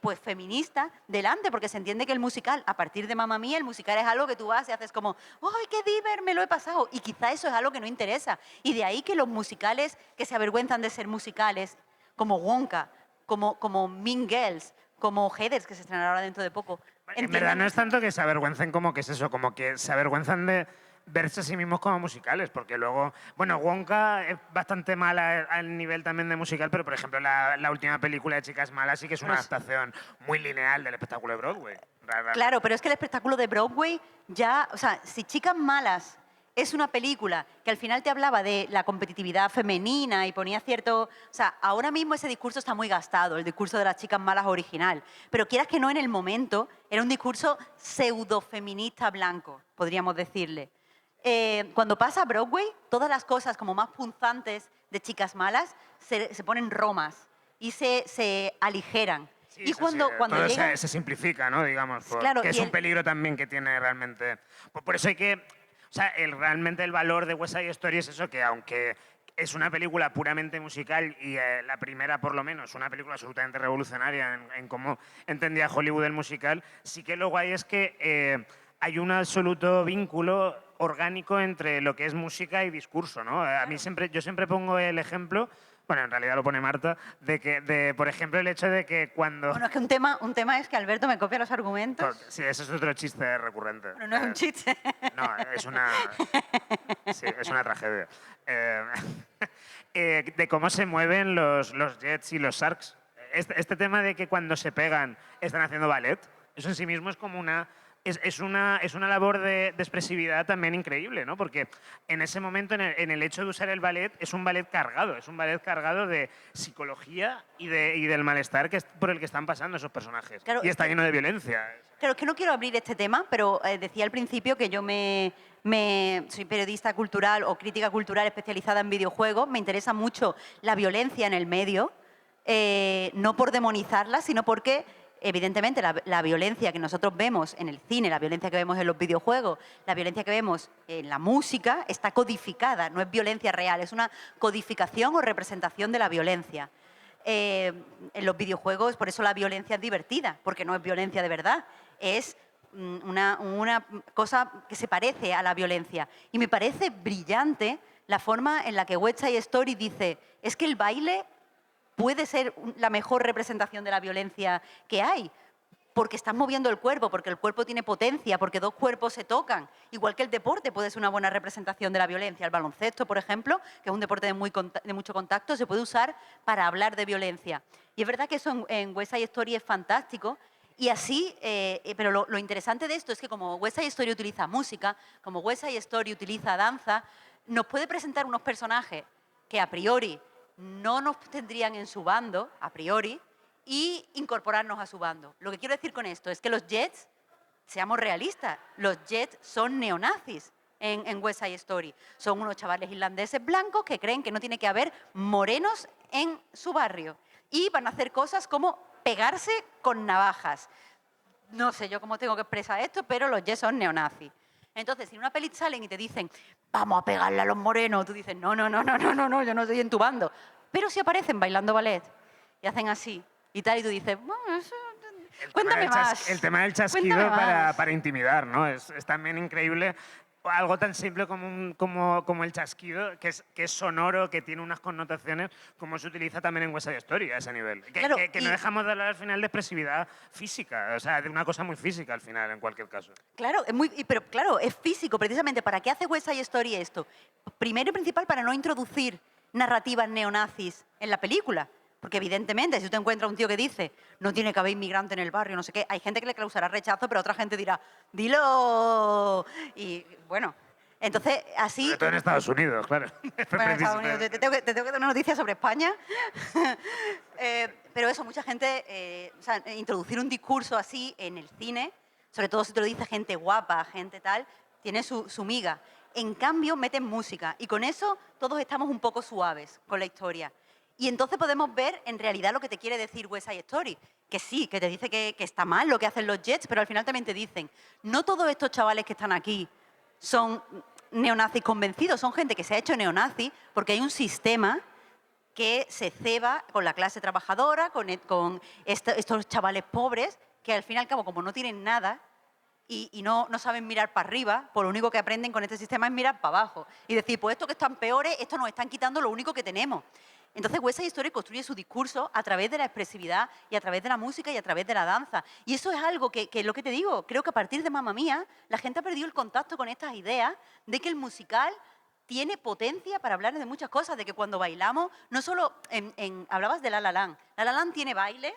pues feminista delante, porque se entiende que el musical, a partir de Mamma Mía, el musical es algo que tú vas y haces como, ¡ay, qué diver, me lo he pasado! Y quizá eso es algo que no interesa. Y de ahí que los musicales que se avergüenzan de ser musicales, como Wonka, como Mean Girls, como Heathers, que se estrenará ahora dentro de poco. En verdad no es tanto que se avergüencen como que es eso, como que se avergüenzan de verse a sí mismos como musicales, porque luego, bueno, Wonka es bastante mala al nivel también de musical, pero por ejemplo la última película de Chicas Malas sí que es una adaptación muy lineal del espectáculo de Broadway. Claro, pero es que el espectáculo de Broadway ya, o sea, si Chicas Malas es una película que al final te hablaba de la competitividad femenina y ponía cierto... O sea, ahora mismo ese discurso está muy gastado, el discurso de las chicas malas original. Pero quieras que no, en el momento era un discurso pseudo-feminista blanco, podríamos decirle. Cuando pasa a Broadway, todas las cosas como más punzantes de chicas malas se ponen romas y se aligeran. Sí, y cuando todo llegan... se simplifica, ¿no? Digamos, Claro, que es un peligro también que tiene realmente... Por eso hay que... O sea, realmente el valor de West Side Story es eso, que aunque es una película puramente musical y la primera, por lo menos, una película absolutamente revolucionaria en cómo entendía Hollywood el musical, sí que lo guay es que hay un absoluto vínculo orgánico entre lo que es música y discurso, ¿no? A mí yo siempre pongo el ejemplo, bueno, en realidad lo pone Marta, por ejemplo, el hecho de que cuando... Bueno, es que un tema es que Alberto me copia los argumentos. Sí, eso es otro chiste recurrente. Bueno, no es un chiste. No, es una... Sí, es una tragedia. De cómo se mueven los Jets y los Sharks. Este tema de que cuando se pegan están haciendo ballet, eso en sí mismo es como una... Es una labor de expresividad también increíble, ¿no? Porque en ese momento, en el hecho de usar el ballet, es un ballet cargado de psicología y del malestar por el que están pasando esos personajes. Claro, y está lleno de violencia. Claro, es que no quiero abrir este tema, pero decía al principio que yo soy periodista cultural o crítica cultural especializada en videojuegos. Me interesa mucho la violencia en el medio, no por demonizarla, sino porque evidentemente la violencia que nosotros vemos en el cine, la violencia que vemos en los videojuegos, la violencia que vemos en la música está codificada, no es violencia real, es una codificación o representación de la violencia. En los videojuegos, por eso la violencia es divertida, porque no es violencia de verdad, es una cosa que se parece a la violencia. Y me parece brillante la forma en la que West Side Story dice, es que el baile puede ser la mejor representación de la violencia que hay, porque estás moviendo el cuerpo, porque el cuerpo tiene potencia, porque dos cuerpos se tocan. Igual que el deporte puede ser una buena representación de la violencia. El baloncesto, por ejemplo, que es un deporte de mucho contacto, se puede usar para hablar de violencia. Y es verdad que eso en West Side Story es fantástico. Y así, pero lo interesante de esto es que como West Side Story utiliza música, como West Side Story utiliza danza, nos puede presentar unos personajes que a priori no nos tendrían en su bando, a priori, y incorporarnos a su bando. Lo que quiero decir con esto es que los Jets, seamos realistas, los Jets son neonazis en West Side Story. Son unos chavales irlandeses blancos que creen que no tiene que haber morenos en su barrio. Y van a hacer cosas como pegarse con navajas. No sé yo cómo tengo que expresar esto, pero los Jets son neonazis. Entonces, si en una peli salen y te dicen, vamos a pegarle a los morenos, tú dices, no, yo no estoy en tu bando. Pero si aparecen bailando ballet y hacen así y tal, y tú dices, bueno, eso... Cuéntame más. El tema del chasquido para intimidar, ¿no? Es también increíble. Algo tan simple como el chasquido, que es sonoro, que tiene unas connotaciones, como se utiliza también en West Side Story a ese nivel. Claro, que no dejamos de hablar al final de expresividad física, o sea, de una cosa muy física al final, en cualquier caso. Claro, pero claro, es físico, precisamente. ¿Para qué hace West Side Story esto? Primero y principal, para no introducir narrativas neonazis en la película. Porque evidentemente, si tú te encuentras un tío que dice, no tiene que haber inmigrante en el barrio, no sé qué, hay gente que le causará rechazo, pero otra gente dirá, dilo. Y bueno, entonces así... Sobre todo en Estados Unidos, claro. Bueno, en Estados Unidos, te tengo que dar una noticia sobre España. Pero eso, mucha gente, o sea, introducir un discurso así en el cine, sobre todo si te lo dice gente guapa, gente tal, tiene su miga. En cambio, meten música y con eso todos estamos un poco suaves con la historia. Y entonces podemos ver en realidad lo que te quiere decir West Side Story. Que sí, que te dice que está mal lo que hacen los Jets, pero al final también te dicen, no todos estos chavales que están aquí son neonazis convencidos, son gente que se ha hecho neonazi porque hay un sistema que se ceba con la clase trabajadora, con estos chavales pobres, que al fin y al cabo, como no tienen nada y no saben mirar para arriba, pues lo único que aprenden con este sistema es mirar para abajo y decir, pues estos que están peores, estos nos están quitando lo único que tenemos. Entonces West Side Story construye su discurso a través de la expresividad y a través de la música y a través de la danza. Y eso es algo que lo que te digo, creo que a partir de Mamma Mía, la gente ha perdido el contacto con estas ideas de que el musical tiene potencia para hablar de muchas cosas, de que cuando bailamos, no solo hablabas de La La Land. La La Land tiene baile,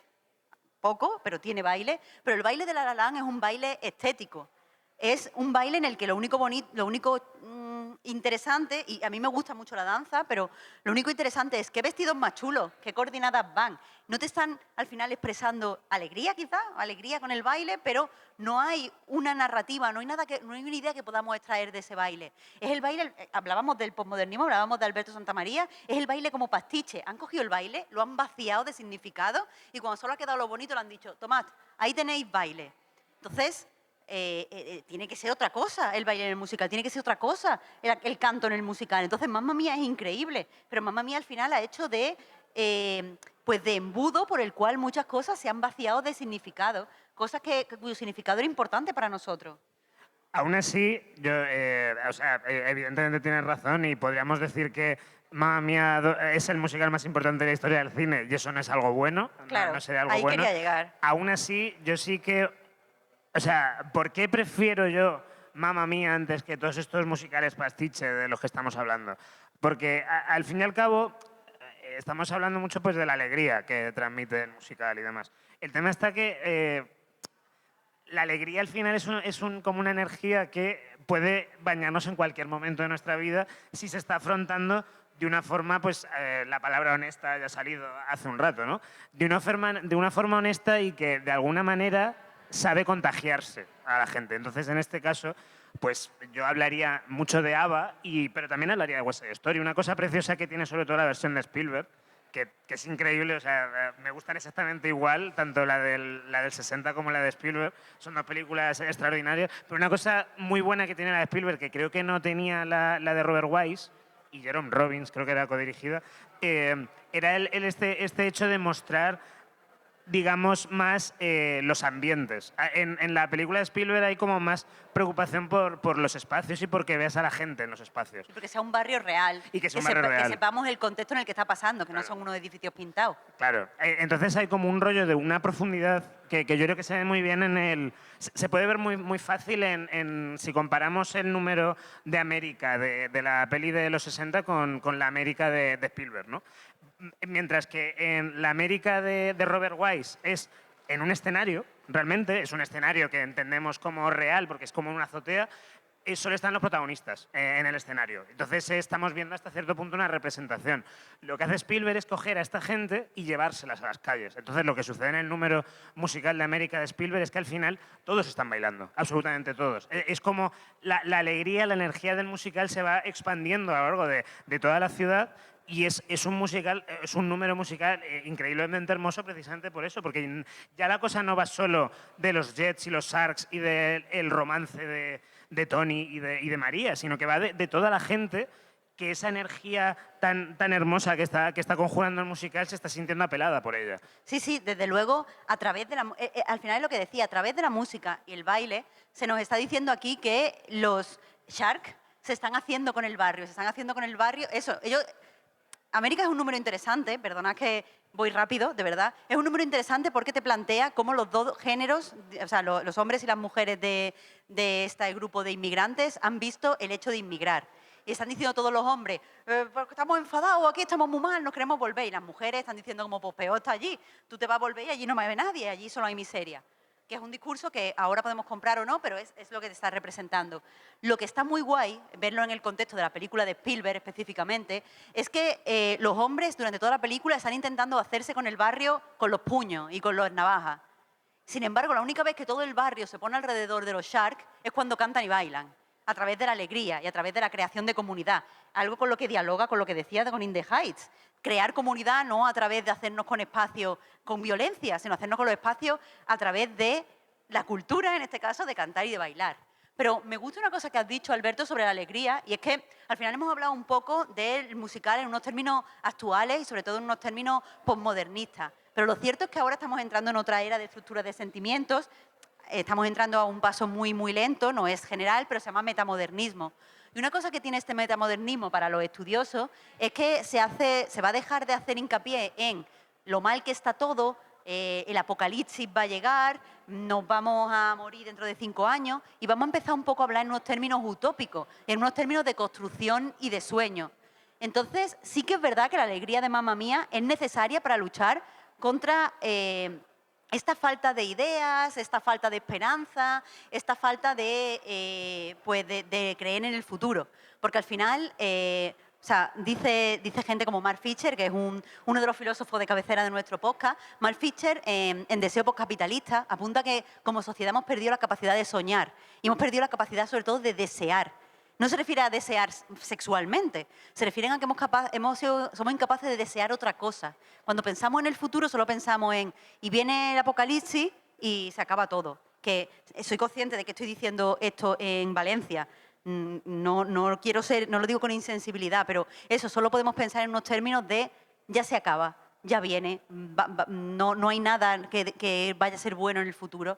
poco, pero tiene baile, pero el baile de La La Land es un baile estético. Es un baile en el que lo único interesante, y a mí me gusta mucho la danza, pero lo único interesante es qué vestidos más chulos, qué coordinadas van. No te están al final expresando alegría quizá, alegría con el baile, pero no hay una narrativa, no hay una idea que podamos extraer de ese baile. Es el baile, hablábamos del posmodernismo, hablábamos de Alberto Santamaría, es el baile como pastiche. Han cogido el baile, lo han vaciado de significado y cuando solo ha quedado lo bonito le han dicho, tomad, ahí tenéis baile. Entonces, tiene que ser otra cosa el baile en el musical, tiene que ser otra cosa el canto en el musical. Entonces, Mamma Mía es increíble, pero Mamma Mía al final ha hecho pues de embudo por el cual muchas cosas se han vaciado de significado, cosas cuyo significado era importante para nosotros. Aún así, evidentemente tienes razón y podríamos decir que Mamma Mía es el musical más importante de la historia del cine y eso no es algo bueno, claro, no sería algo ahí bueno. quería llegar. Aún así, yo sí que... O sea, ¿por qué prefiero yo Mamma Mía antes que todos estos musicales pastiche de los que estamos hablando? Porque al fin y al cabo estamos hablando mucho pues, de la alegría que transmite el musical y demás. El tema está que la alegría al final es como una energía que puede bañarnos en cualquier momento de nuestra vida si se está afrontando de una forma, pues la palabra honesta ya ha salido hace un rato, ¿no? De una forma honesta y que de alguna manera sabe contagiarse a la gente. Entonces, en este caso, pues yo hablaría mucho de ABBA, pero también hablaría de West Side Story. Una cosa preciosa que tiene sobre todo la versión de Spielberg, que es increíble, o sea, me gustan exactamente igual, tanto la del 60 como la de Spielberg. Son dos películas extraordinarias. Pero una cosa muy buena que tiene la de Spielberg, que creo que no tenía la de Robert Wise, y Jerome Robbins, creo que era codirigida, era este hecho de mostrar, digamos, más los ambientes. En la película de Spielberg hay como más preocupación por los espacios y porque veas a la gente en los espacios. Y porque sea un barrio real. Y que sea un barrio real. Que sepamos el contexto en el que está pasando, que claro. No son unos edificios pintados. Claro. Entonces hay como un rollo de una profundidad que yo creo que se ve muy bien en el... Se puede ver muy fácil si comparamos el número de América de la peli de los 60 con la América de Spielberg, ¿no? Mientras que en la América de Robert Wise es en un escenario, realmente es un escenario que entendemos como real porque es como una azotea, solo están los protagonistas en el escenario. Entonces estamos viendo hasta cierto punto una representación. Lo que hace Spielberg es coger a esta gente y llevárselas a las calles. Entonces lo que sucede en el número musical de América de Spielberg es que al final todos están bailando, absolutamente todos. Es como la alegría, la energía del musical se va expandiendo a lo largo de toda la ciudad. Y es un número musical increíblemente hermoso precisamente por eso, porque ya la cosa no va solo de los Jets y los Sharks y del romance de Tony y de María, sino que va de toda la gente que esa energía tan hermosa que está conjurando el musical se está sintiendo apelada por ella. Sí, desde luego, a través de al final es lo que decía, a través de la música y el baile, se nos está diciendo aquí que los Sharks se están haciendo con el barrio, eso, América es un número interesante, perdonad que voy rápido, de verdad. Es un número interesante porque te plantea cómo los dos géneros, o sea, los hombres y las mujeres de este grupo de inmigrantes han visto el hecho de inmigrar. Y están diciendo todos los hombres, porque estamos enfadados, aquí estamos muy mal, nos queremos volver. Y las mujeres están diciendo como, pues peor está allí, tú te vas a volver y allí no me ve nadie, allí solo hay miseria. Que es un discurso que ahora podemos comprar o no, pero es lo que te está representando. Lo que está muy guay, verlo en el contexto de la película de Spielberg específicamente, es que los hombres durante toda la película están intentando hacerse con el barrio con los puños y con las navajas. Sin embargo, la única vez que todo el barrio se pone alrededor de los Sharks es cuando cantan y bailan. a través de la alegría y a través de la creación de comunidad. Algo con lo que dialoga con lo que decía con In the Heights. Crear comunidad no a través de hacernos con espacios con violencia, sino hacernos con los espacios a través de la cultura, en este caso, de cantar y de bailar. Pero me gusta una cosa que has dicho, Alberto, sobre la alegría, y es que al final hemos hablado un poco del musical en unos términos actuales y sobre todo en unos términos postmodernistas. Pero lo cierto es que ahora estamos entrando en otra era de estructuras de sentimientos, estamos entrando a un paso muy, muy lento, no es general, pero se llama metamodernismo. Y una cosa que tiene este metamodernismo para los estudiosos es que se va a dejar de hacer hincapié en lo mal que está todo, el apocalipsis va a llegar, nos vamos a morir dentro de 5 años y vamos a empezar un poco a hablar en unos términos utópicos, en unos términos de construcción y de sueño. Entonces, sí que es verdad que la alegría de Mamma Mía es necesaria para luchar contra esta falta de ideas, esta falta de esperanza, esta falta de, pues de creer en el futuro. Porque al final, o sea, dice gente como Mark Fisher, que es uno de los filósofos de cabecera de nuestro podcast. Mark Fisher, en Deseo postcapitalista, apunta que como sociedad hemos perdido la capacidad de soñar y hemos perdido la capacidad sobre todo de desear. No se refiere a desear sexualmente, se refieren a que somos incapaces de desear otra cosa. Cuando pensamos en el futuro solo pensamos en y viene el apocalipsis y se acaba todo. Que soy consciente de que estoy diciendo esto en Valencia. No quiero ser, no lo digo con insensibilidad, pero eso, solo podemos pensar en unos términos de ya se acaba, ya viene, no hay nada que vaya a ser bueno en el futuro.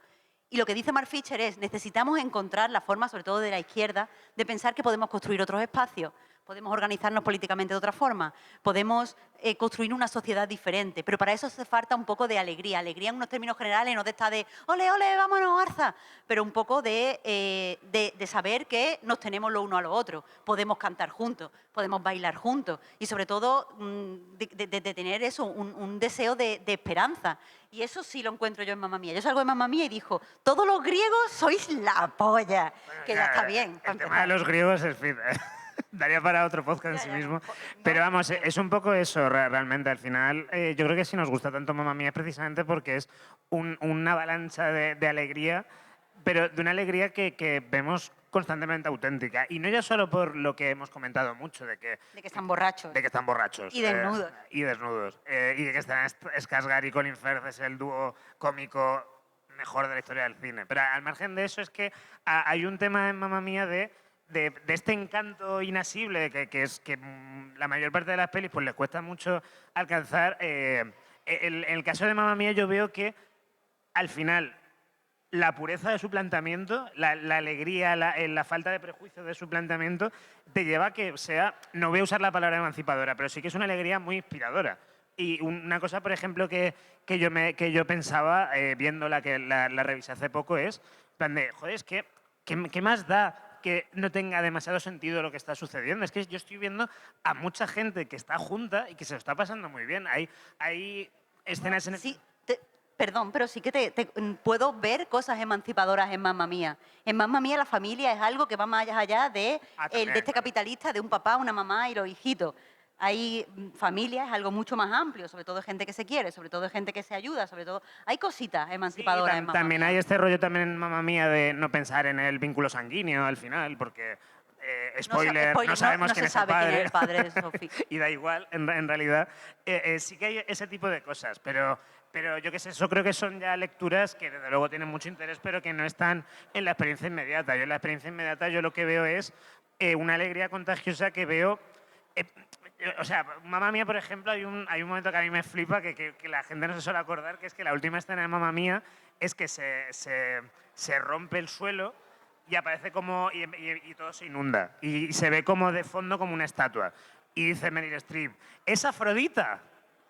Y lo que dice Mark Fisher es, necesitamos encontrar la forma, sobre todo de la izquierda, de pensar que podemos construir otros espacios, podemos organizarnos políticamente de otra forma, podemos construir una sociedad diferente, pero para eso hace falta un poco de alegría. Alegría en unos términos generales, no de estar de ¡ole, ole, vámonos, Arza! Pero un poco de saber que nos tenemos lo uno a lo otro, podemos cantar juntos, podemos bailar juntos y sobre todo de tener eso, un deseo de esperanza. Y eso sí lo encuentro yo en Mamma Mía. Yo salgo de Mamma Mía y digo, todos los griegos sois la polla, bueno, que ya está bien. El tema de los griegos es fin. Daría para otro podcast en sí mismo. Pero vamos, es un poco eso realmente. Al final, yo creo que si nos gusta tanto Mamma Mía es precisamente porque es una avalancha de alegría, pero de una alegría que vemos constantemente auténtica. Y no ya solo por lo que hemos comentado mucho, de que están borrachos. De que están borrachos. Y desnudos. Y desnudos. Y de que están Skarsgård y Colin Firth es el dúo cómico mejor de la historia del cine. Pero al margen de eso es que hay un tema en Mamma Mía de este encanto inasible que es que la mayor parte de las pelis pues les cuesta mucho alcanzar. En el caso de Mamma Mía yo veo que al final la pureza de su planteamiento, la alegría, la falta de prejuicio de su planteamiento te lleva a que sea, no voy a usar la palabra emancipadora, pero sí que es una alegría muy inspiradora. Y una cosa, por ejemplo, que yo pensaba viéndola, que la revisé hace poco, es, plan de, joder, es que, ¿qué más da que no tenga demasiado sentido lo que está sucediendo? Es que yo estoy viendo a mucha gente que está junta y que se lo está pasando muy bien. Hay escenas en... Sí, perdón, pero sí que puedo ver cosas emancipadoras en Mamma Mía. En Mamma Mía la familia es algo que va más allá de este capitalista, de un papá, una mamá y los hijitos. Hay familias, es algo mucho más amplio, sobre todo gente que se quiere, sobre todo gente que se ayuda, sobre todo... Hay cositas emancipadoras en Mamma Mía. También hay este rollo también en Mamma Mía de no pensar en el vínculo sanguíneo al final, porque... spoiler, no sabemos quién es el padre. Quién es el padre de Sophie. Y da igual, en realidad. Sí que hay ese tipo de cosas, pero yo qué sé, eso creo que son ya lecturas que desde luego tienen mucho interés, pero que no están en la experiencia inmediata. Yo en la experiencia inmediata yo lo que veo es una alegría contagiosa que veo... o sea, Mamma Mía, por ejemplo, hay un momento que a mí me flipa, que la gente no se suele acordar, que es que la última escena de Mamma Mía es que se rompe el suelo y aparece como... y todo se inunda. Y se ve como de fondo como una estatua. Y dice Meryl Streep, ¡es Afrodita!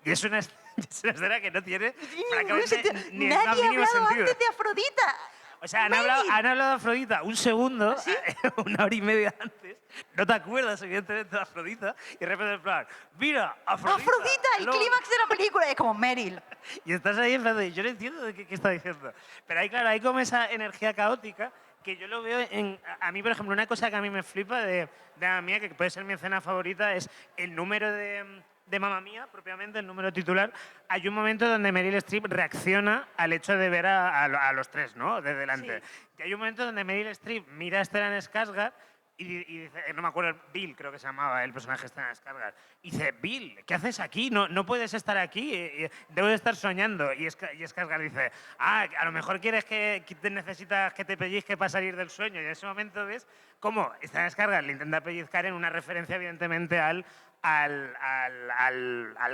Y es una escena que no tiene francamente ni el más mínimo sentido. Nadie ha hablado antes de Afrodita. O sea, han hablado de Afrodita un segundo, ¿sí? Una hora y media antes. No te acuerdas, evidentemente, de Afrodita. Y de repente, en plan, mira, Afrodita. ¡Afrodita! El clímax de la película es como Meryl. Y estás ahí en plan de, yo no entiendo de qué está diciendo. Pero ahí, claro, hay como esa energía caótica que yo lo veo en... A mí, por ejemplo, una cosa que a mí me flipa de Mamma Mía, que puede ser mi escena favorita, es el número de de Mamma Mía, propiamente, el número titular, hay un momento donde Meryl Streep reacciona al hecho de ver a los tres, ¿no? De delante. Sí. Y hay un momento donde Meryl Streep mira a Stellan Skarsgård y dice, no me acuerdo, Bill creo que se llamaba el personaje de Stellan Skarsgård, y dice, Bill, ¿qué haces aquí? No puedes estar aquí, debo de estar soñando. Y Skarsgård dice, a lo mejor quieres que te necesitas que te pellizque para salir del sueño. Y en ese momento ves cómo Stellan Skarsgård le intenta pellizcar en una referencia evidentemente al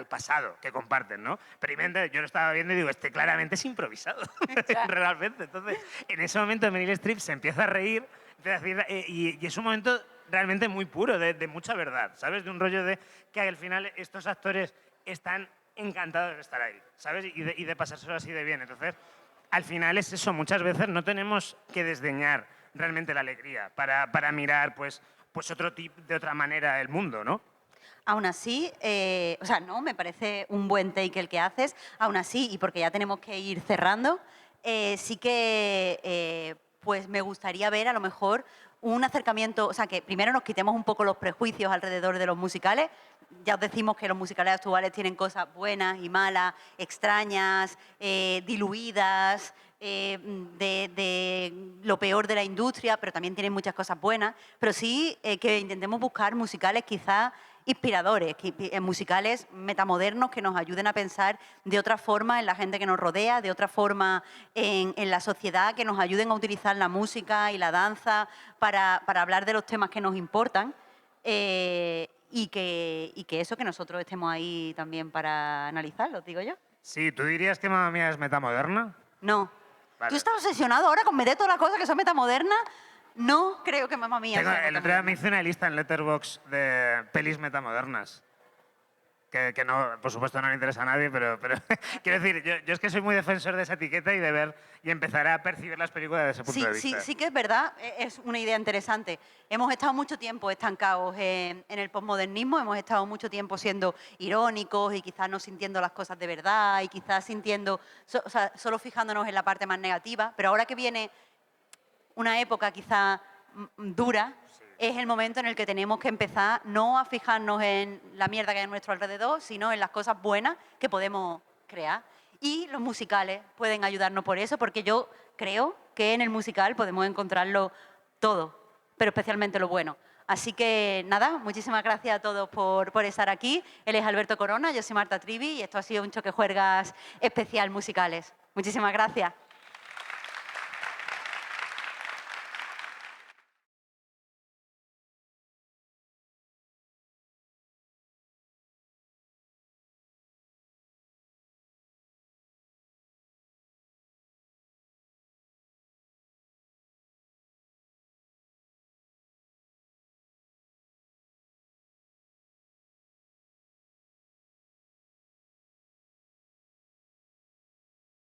pasado que comparten, ¿no? Pero yo lo estaba viendo y digo, este claramente es improvisado, realmente. Entonces, en ese momento Meryl Streep se empieza a reír, y es un momento realmente muy puro, de mucha verdad, ¿sabes? De un rollo de que al final estos actores están encantados de estar ahí, ¿sabes? Y de pasárselo así de bien. Entonces, al final es eso, muchas veces no tenemos que desdeñar realmente la alegría para mirar pues de otra manera el mundo, ¿no? Aún así, o sea, no, me parece un buen take el que haces. Aún así, y porque ya tenemos que ir cerrando, sí que pues me gustaría ver a lo mejor un acercamiento, o sea, que primero nos quitemos un poco los prejuicios alrededor de los musicales. Ya os decimos que los musicales actuales tienen cosas buenas y malas, extrañas, diluidas, de lo peor de la industria, pero también tienen muchas cosas buenas. Pero sí que intentemos buscar musicales quizás inspiradores, musicales metamodernos que nos ayuden a pensar de otra forma en la gente que nos rodea, de otra forma en la sociedad, que nos ayuden a utilizar la música y la danza para hablar de los temas que nos importan. Y que eso, que nosotros estemos ahí también para analizarlo, digo yo. Sí, ¿tú dirías que Mamma Mía es metamoderna? No. Vale. ¿Tú estás obsesionado ahora con meter todas las cosas que son metamodernas? No creo que Mamma Mía sea El otro día metamoderna. me hice una lista en Letterboxd de pelis metamodernas. Que no, por supuesto no le interesa a nadie, pero quiero decir, yo es que soy muy defensor de esa etiqueta y de ver y empezar a percibir las películas desde ese punto Sí, de vista. sí que es verdad, es una idea interesante. Hemos estado mucho tiempo estancados en el posmodernismo, hemos estado mucho tiempo siendo irónicos y quizás no sintiendo las cosas de verdad y quizás sintiendo, o sea, solo fijándonos en la parte más negativa, pero ahora que viene una época quizá dura, es el momento en el que tenemos que empezar no a fijarnos en la mierda que hay a nuestro alrededor, sino en las cosas buenas que podemos crear. Y los musicales pueden ayudarnos por eso, porque yo creo que en el musical podemos encontrarlo todo, pero especialmente lo bueno. Así que nada, muchísimas gracias a todos por estar aquí. Él es Alberto Corona, yo soy Marta Trivi y esto ha sido un Choque Juergas especial musicales. Muchísimas gracias.